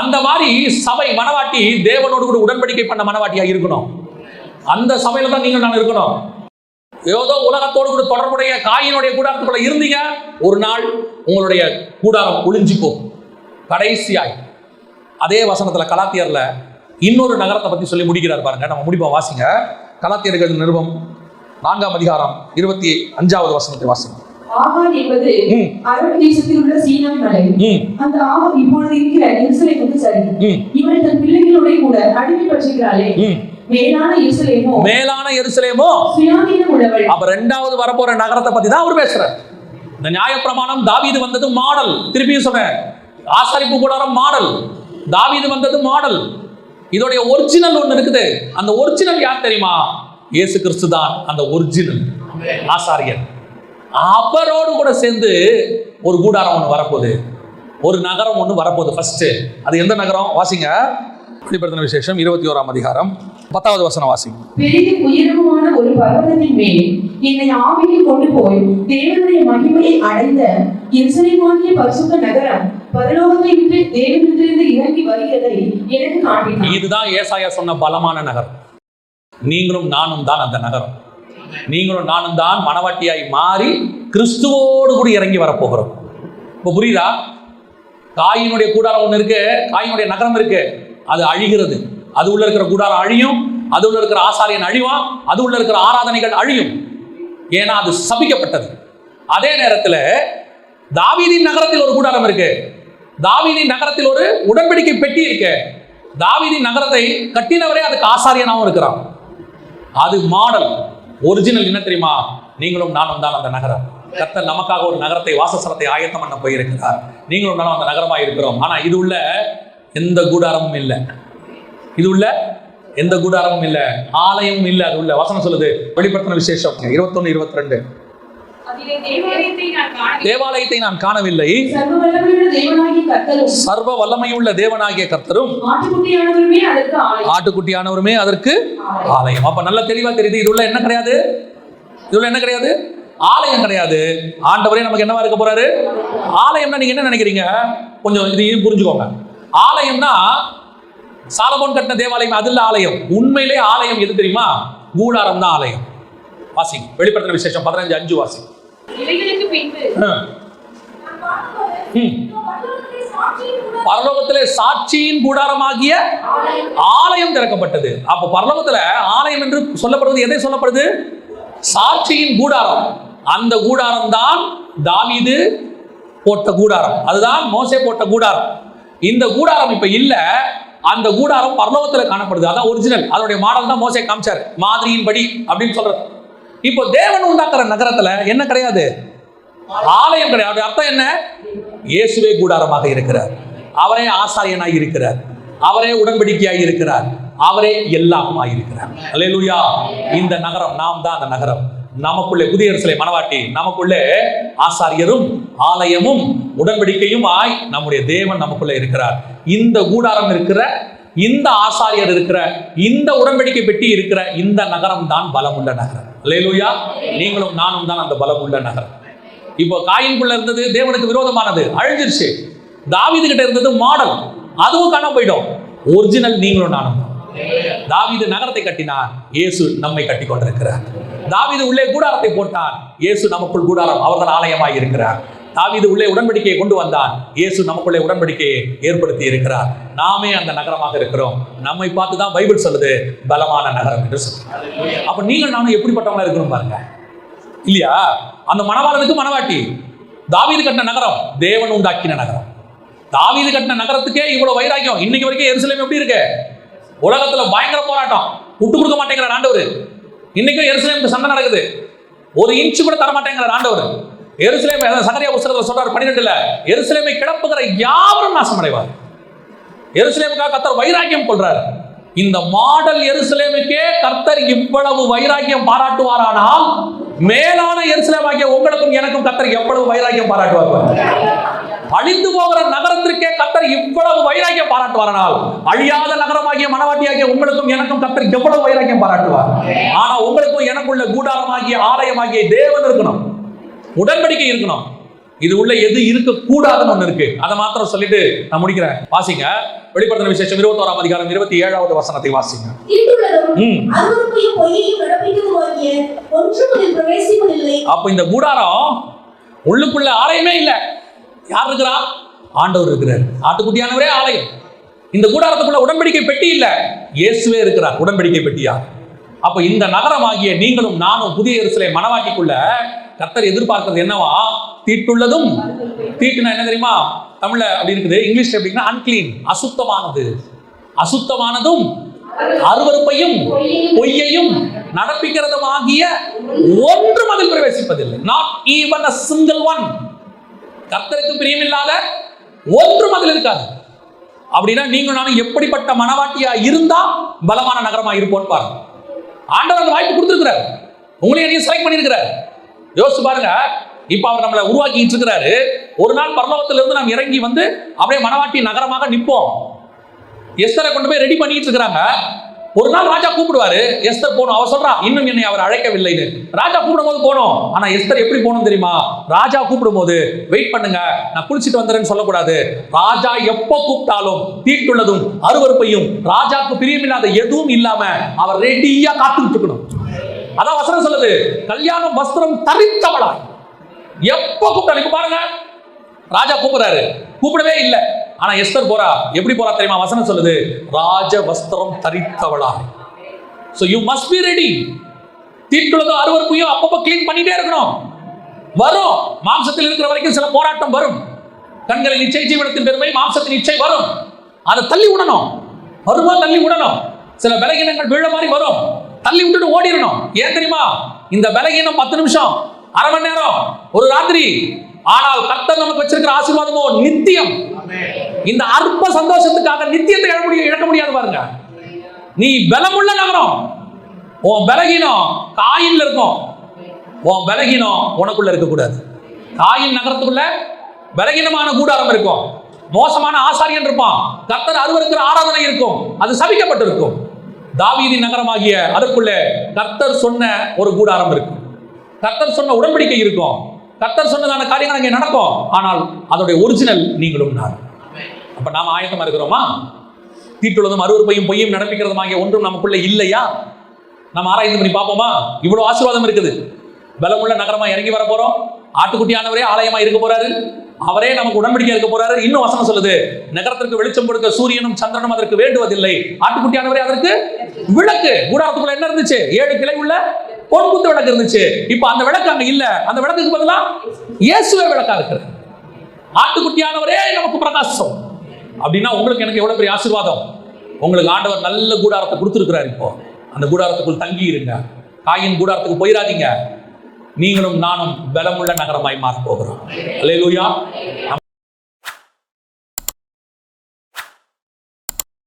அந்த மாதிரி சபை மனவாட்டி தேவனோடு கூட உடன்படிக்கை பண்ண மனவாட்டியா இருக்கணும். அந்த சபையில தான் நீங்கள் நான் இருக்கணும். ஏதோ உலகத்தோடு கூட தொடர்புடைய காயினுடைய கூடாரத்துக்குள்ள இருந்தீங்க, ஒரு நாள் உங்களுடைய கூடாரம் ஒளிஞ்சு போகும். கடைசியாய் அதே வசனத்துல கலாத்தியர்ல இன்னொரு நகரத்தை பத்தி சொல்லி முடிக்கிறார் பாருங்க. நம்ம முடிப்போம், வாசிங்க. கலாத்தியர்கள் நிருபம் 4ஆம் அதிகாரம் 25வது வசனத்தை வாசிங்க. ஆகான் என்பது அரபு தேசத்தில் உள்ள சீனாய் மலை. அந்த ஆகான் இப்பொழுது இருக்கிற எருசலேமுக்கு சரி. இவள் தன் பிள்ளைகளோட கூட அடிமைப்பட்டிருக்கிறாளே. மேலான எருசலேமோ சுயாதீனம் உள்ளவள். அப்ப இரண்டாவது வரப்போற நகரத்தை பத்தி தான் அவர் பேசுறார். இந்த நியாயப்பிரமாணம் தாவீது வந்தது மாடல். திருப்பியும் சொல்றேன், ஆசாரிப்பு கூடாரம் மாடல், தாவீது வந்தது மாடல். இதோடைய ஒரிஜினல் ஒன்று இருக்குது. அந்த ஒரிஜினல் யார் தெரியுமா? இயேசு கிறிஸ்து தான் அந்த ஒரிஜினல் ஆசாரியன். அவரோடு கூட சேர்ந்து ஒரு கூடாரம் ஒன்று வரப்போகுது, ஒரு நகரம் ஒன்று வரப்போகுது. ஃபர்ஸ்ட் அது எந்த நகரம்? வாசிங்க. வெளிப்படுத்தின விசேஷம் 21ஆம் அதிகாரம் 10வது வசனம் வாசிங்க. பெரிய உயரமான ஒரு பர்வதத்தின் மேல் என்னை ஆவியில் கொண்டு போய் தேவனுடைய மகிமையை அடைந்த எருசலேமாகிய பரிசுத்த நகரம் பரலோகத்தை விட்டு தேவனிடத்திலிருந்து இறங்கி வருகிறதை எனக்கு காண்பித்தார். இதுதான் ஏசாயா சொன்ன பலமான நகரம். நீங்களும் நானும் தான் அந்த நகரம். நீங்களும் நானும் தான் மனவாட்டியாய் மாறி கிறிஸ்துவோடு கூட இறங்கி வரப்போகிறோம். இப்போ புரியுதா? காயினுடைய கூடாரம் ஒன்று இருக்கு, காயினுடைய நகரம் இருக்கு, அது அழிகிறது. அது உள்ள இருக்கிற கூடாரம் அழியும், அது உள்ள இருக்கிற ஆசாரியன் அழிவான், அது உள்ள இருக்கிற ஆராதனைகள் அழியும். ஏன்னா அது சபிக்கப்பட்டது. அதே நேரத்தில் தாவீதின் நகரத்தில் ஒரு கூடாரம் இருக்கு, தாவீதின் நகரத்தில் ஒரு உடன்படிக்கை பெட்டி இருக்கு. தாவீதின் நகரத்தை கட்டினவரே அதுக்கு ஆசாரியனாகவும் இருக்கிறான். அது மாடல். ஒரிஜினல் என்ன தெரியுமா? நீங்களும் நானும் தான் அந்த நகரம். கர்த்தர் நமக்காக ஒரு நகரத்தை, வாசஸ்தலத்தை ஆயத்தம் பண்ண போயிருக்கிறார். நீங்களும் நானும் அந்த நகரமாக இருக்கிறோம். ஆனா இது உள்ள எந்த கூடாரமும் இல்லை, இது உள்ள எந்த கூடாரமும் இல்லை, ஆலயமும் இல்லை. அது உள்ள வசனம் சொல்லுது, வெளிப்படுத்தின விசேஷம் 21-22. தேவாலயத்தை நான் காணவில்லை, சர்வ வல்லமையுள்ள தேவனாகிய கர்த்தரும் ஆட்டுக்குட்டியானவருமே அதற்கு ஆலயம். அப்ப நல்ல தெளிவா தெரியுது, இது உள்ள என்ன கிடையாது, இது உள்ள என்ன கிடையாது, ஆலயம் கிடையாது. ஆண்டவரே நமக்கு என்னவா இருக்க போறாரு? ஆலயம்னா நீங்க என்ன நினைக்கிறீங்க? கொஞ்சம் இதையும் புரிஞ்சுக்கோங்க. ஆலயம்னா சாலமோன் கட்டின தேவாலயம் அதுல ஆலயம். உண்மையிலே ஆலயம் எது தெரியுமா? கூடாரம் தான் ஆலயம். வாசிங்க வெளிப்படுத்தின விசேஷம் 15:5 வாசிங்க. இவைகளுக்கு பின்பு பரலோகத்திலே சாட்சியின் கூடாரமாகிய ஆலயம் திறக்கப்பட்டது. அப்ப பரலோகத்துல ஆலயம் என்று சொல்லப்படுவது எதை சொல்லப்படுது? சாட்சியின் கூடாரம். அந்த கூடாரம் தான் தாவீது போட்ட கூடாரம், அதுதான் மோசே போட்ட கூடாரம். இந்த கூடாரம் இப்ப இல்ல, அந்த கூடாரம் பரலோகத்துல காணப்படுது. அதான் ஒரிஜினல், அதனுடைய மாடல் தான் மோசே காமிச்சாரு, மாதிரியின் படி அப்படின்னு சொல்றது. இப்போ தேவன் உண்டாக்குற நகரத்துல என்ன கிடையாது? ஆலயம் கிடையாது. அர்த்தம் என்ன? இயேசுவே கூடாரமாக இருக்கிறார், அவரே ஆசாரியனாய் இருக்கிறார், அவரே உடன்படிக்கையாய் இருக்கிறார், அவரே எல்லாமாய் இருக்கிறார். அல்லேலூயா. இந்த நகரம் நாம் தான். அந்த நகரம் நமக்குள்ளே புதிய எருசலேம் மனவாட்டி, நமக்குள்ளே ஆசாரியரும் ஆலயமும் உடன்படிக்கையும் ஆய் நம்முடைய தேவன் நமக்குள்ளே இருக்கிறார். இந்த கூடாரம் இருக்கிற, இந்த ஆசாரியர் இருக்கிற, இந்த உடன்படிக்கை பெட்டி இருக்கிற இந்த நகரம் தான் பலமுள்ள நகரம். அல்லேலூயா. நீங்களும் நானும் தான் அந்த பலமுள்ள நகரம். இப்போ காயின்குள்ள இருந்தது தேவனுக்கு விரோதமானது, அழிஞ்சிருச்சு. தாவீது கிட்ட இருந்தது மாடல், அதுவும் காணாம போயிடும். ஒரிஜினல் நீங்களும் நானும். தாவீது நகரத்தை கட்டினார், இயேசு நம்மை கட்டி கொண்டிருக்கிறார். தாவீது உள்ளே கூடாரத்தை போட்டார், இயேசு நமக்குள் கூடாரம், அவர்தான் ஆலயமாய் இருக்கிறார். தாவீது உள்ளே உடன்படிக்கையை கொண்டு வந்தான், இயேசு நமக்குள்ளே உடன்படிக்கையை ஏற்படுத்தி இருக்கிறார். நாமே அந்த நகரமாக இருக்கிறோம். நம்மை பார்த்து தான் பைபிள் சொல்லுது பலமான நகரம் என்று சொல்லுது. அப்ப நீங்கள் நானும் எப்படிப்பட்டவங்களா இருக்கணும் பாருங்க, இல்லையா? அந்த மணவாளனுக்கு மணவாட்டி. தாவீது கட்டின நகரம் தேவன் உண்டாக்கின நகரம். தாவீது கட்டின நகரத்துக்கே இவ்வளவு வைராக்கியம். இன்னைக்கு வரைக்கும் எருசலேம் எப்படி இருக்கு? உலகத்துல பயங்கர போராட்டம், விட்டு கொடுக்க மாட்டேங்கிற ஆண்டவர். இன்னைக்கும் எருசலேமுக்கு சண்டை நடக்குது, ஒரு இன்ச்சு கூட தர மாட்டேங்கிற ஆண்டவர். எருசலேம் சகரியா புத்தகத்துல சொல்றாரு 12ல, எருசலேமை கிளப்புகிற யாவரும் நாசமடைவார். எருசலேமுக்காக கர்த்தர் வைராக்கியம் கொள்றாரு. இந்த மாடல் எருசலேமுக்கே கர்த்தர் இவ்வளவு வைராக்கியம் பாராட்டுவாரானால், மேலான எருசலேமாகிய உங்களுக்கும் எனக்கும் கர்த்தர் எவ்வளவு வைராக்கியம் பாராட்டுவார்? அழிந்து போகிற நகரத்திற்கே கர்த்தர் இவ்வளவு வைராக்கியம் பாராட்டுவாரானால், அழியாத நகரமாகிய மனவாட்டியாகிய உங்களுக்கும் எனக்கும் கர்த்தர் எவ்வளவு வைராக்கியம் பாராட்டுவார்? ஆனா உங்களுக்கும் எனக்குள்ள கூடாரமாகிய ஆலயமாகிய தேவன் இருக்கணும், உடன்படிக்கை இருக்கணும். இது உள்ள எது இருக்க கூடாதுன்னு ஒண்ணு இருக்கு, அதை மாத்திரம் சொல்லிட்டு நான் முடிக்கிறேன். வாசிங்க வெளிப்படுத்தின விசேஷம் 21ஆம் அதிகாரம் 27வது வசனத்தை வாசிங்க. அப்ப இந்த கூடாரம் உள்ளுக்குள்ள ஆலயமே இல்ல. யார் இருக்கிறா? ஆண்டவர் இருக்கிறார். ஆட்டுக்குட்டியானவரே ஆலயம். இந்த கூடாரத்துக்குள்ள உடன்படிக்கை பெட்டி இல்ல, இயேசுவே இருக்கிறார் உடன்படிக்கை பெட்டியா. அப்ப இந்த நகரமாகிய நீங்களும் நானும் புதிய எருசலேம் மனவாட்டிக்குள்ள கர்த்தர் எதிர்பார்க்கிறது என்னவா? தீட்டுள்ளதும், தீட்டுனா என்ன தெரியுமா? தமிழ்ல அப்படி இருக்குது, இங்கிலீஷ்ல எப்படின்னா அன்கிளீன், அசுத்தமானது. அசுத்தமானதும் அருவருப்பையும் பொய்யையும் நடப்பிக்கிறதும் ஆகிய ஒன்றும் அதில் பிரவேசிப்பதில்லை. Not even a single one. கர்த்தருக்கு பிரியமில்லாத ஒன்றும் அதில் இருக்காது. அப்படின்னா நீங்க நானும் எப்படிப்பட்ட மனவாட்டியா இருந்தா பலமான நகரமா இருப்போம் பாருங்க. ஆண்டவர் அந்த வாய்ப்பு கொடுத்திருக்கிறார், உங்களையும் நீங்க செலக்ட் பண்ணியிருக்கிறார். யோசிச்சு பாருங்க, இப்ப அவர் நம்மளை உருவாக்கிட்டு இருக்கிறாரு. ஒரு நாள் பரலோகத்திலிருந்து நாம் இறங்கி வந்து அப்படியே மனவாட்டி நகரமாக நிற்போம். எஸ்தரை கொண்டு போய் ரெடி பண்ணிட்டு இருக்கிறாங்க. ஒரு நாள் ராஜா கூப்பிடுவாரு, எஸ்தர் போகணும். அவர் சொல்றா, இன்னும் என்னை அவர் அழைக்கவில்லைன்னு. ராஜா கூப்பிடும் போது போனோம். ஆனா எஸ்தர் எப்படி போகணும் தெரியுமா? ராஜா கூப்பிடும் போது வெயிட் பண்ணுங்க, நான் குளிச்சுட்டு வந்துறேன்னு சொல்லக்கூடாது. ராஜா எப்போ கூப்பிட்டாலும் தீட்டுள்ளதும் அருவருப்பையும் ராஜாக்கு பிரியமில்லாத எதுவும் இல்லாம அவர் ரெடியா காத்துக்கிட்டு இருக்கணும். அதான் வசனம் சொல்லுது, கல்யாணம் வஸ்திரம் தரித்தவளாய். எப்போ கூப்பிட்டாலும், இப்ப பாருங்க, ராஜா கூப்பிடுறாரு, கூப்பிடவே இல்லை. ஆனா எஸ்தர் போறா. எப்படி போறா தெரியுமா? வசனம் சொல்லுது, ராஜ வஸ்திரம் தரித்தவளாய். So you must be ready. தீட்டுள்ளதும் அருவருப்பையும் அப்பப்போ கிளீன் பண்ணிட்டே இருக்கணும். வரும், மாம்சத்தில் இருக்கிற வரைக்கும் சில போராட்டம் வரும். கண்களின் இச்சை, ஜீவனத்தின் பெருமை, மாம்சத்தின் இச்சை வரும். அதை தள்ளி விடணும். வருமா தள்ளி விடணும். சில பலகீனங்கள் வீழ மாதிரி வரும், தள்ளி விட்டுட்டு ஓடிடணும். ஏன் தெரியுமா? இந்த பலகீனம் 10 நிமிஷம், அரை மணி நேரம், ஒரு ராத்திரி. ஆனால் கர்த்தர் நமக்கு வச்சிருக்கிற ஆசீர்வாதமோ நித்தியம். இந்த அற்ப சந்தோஷத்துக்காக நித்தியத்தை இழக்க முடியாது பாருங்க. நீ பலமுள்ள நகரம், உன் பலகீனம் காயின்ல இருக்கும், உன் பலகீனம் உனக்குள்ள இருக்கக்கூடாது. காயின் நகரத்துக்குள்ள பலகீனமான கூடாரம் இருக்கும், மோசமான ஆசாரியன் இருப்பான், கர்த்தர் அருவருக்கிற ஆராதனை இருக்கும், அது சபிக்கப்பட்டிருக்கும். தாவீதின் நகரமாகிய அதற்குள்ள கர்த்தர் சொன்ன ஒரு கூடாரம் இருக்கும், கர்த்தர் சொன்ன உடன்படிக்கை இருக்கும், கர்த்தர் சொன்னதான காரியங்கள் அங்கே நடக்கும். ஆனால் அதோடைய ஒரிஜினல் நீங்களும் நான். அப்ப நாம ஆயத்தமா இருக்கிறோமா? தீட்டுள்ளதும் அருவருப்பையும் பொய்யும் நடப்பிக்கிறதும் ஆகிய ஒன்றும் நமக்குள்ள இல்லையா? நம்ம ஆராய்ந்து பண்ணி பார்ப்போமா? இவ்வளவு ஆசீர்வாதம் இருக்குது. பலமுள்ள நகரமா இறங்கி வர போறோம். ஆட்டுக்குட்டியானவரே ஆலயமா இருக்க போறாரு. அவரே நமக்கு உடன்படிக்கை இருக்க போறாரு. இன்னும் வசனம் சொல்லுது, நகரத்திற்கு வெளிச்சம் கொடுக்க சூரியனும் சந்திரனும் அதற்கு வேண்டுவதில்லை, ஆட்டுக்குட்டியானவரே அதற்கு விளக்கு. கூடாரத்துக்குள்ள என்ன இருந்துச்சு? 7 கிளை உள்ள பொன் குத்து விளக்கு இருந்துச்சு. இப்ப அந்த விளக்கு அங்க இல்ல. அந்த விளக்குக்கு பதிலா இயேசுவே விளக்கா இருக்கிறார். ஆட்டுக்குட்டியானவரே நமக்கு பிரகாசம். அப்படின்னா உங்களுக்கு எனக்கு எவ்வளவு பெரிய ஆசீர்வாதம். உங்களுக்கு ஆண்டவர் நல்ல கூடாரத்தை கொடுத்திருக்கிறார். இப்போ அந்த கூடாரத்துக்குள் தங்கி இருங்க. காயின் கூடாரத்துக்கு போயிடாதீங்க. நீங்களும் நானும் பலமுள்ள நகரமாய் மாறப் போகிறோம். அல்லேலூயா.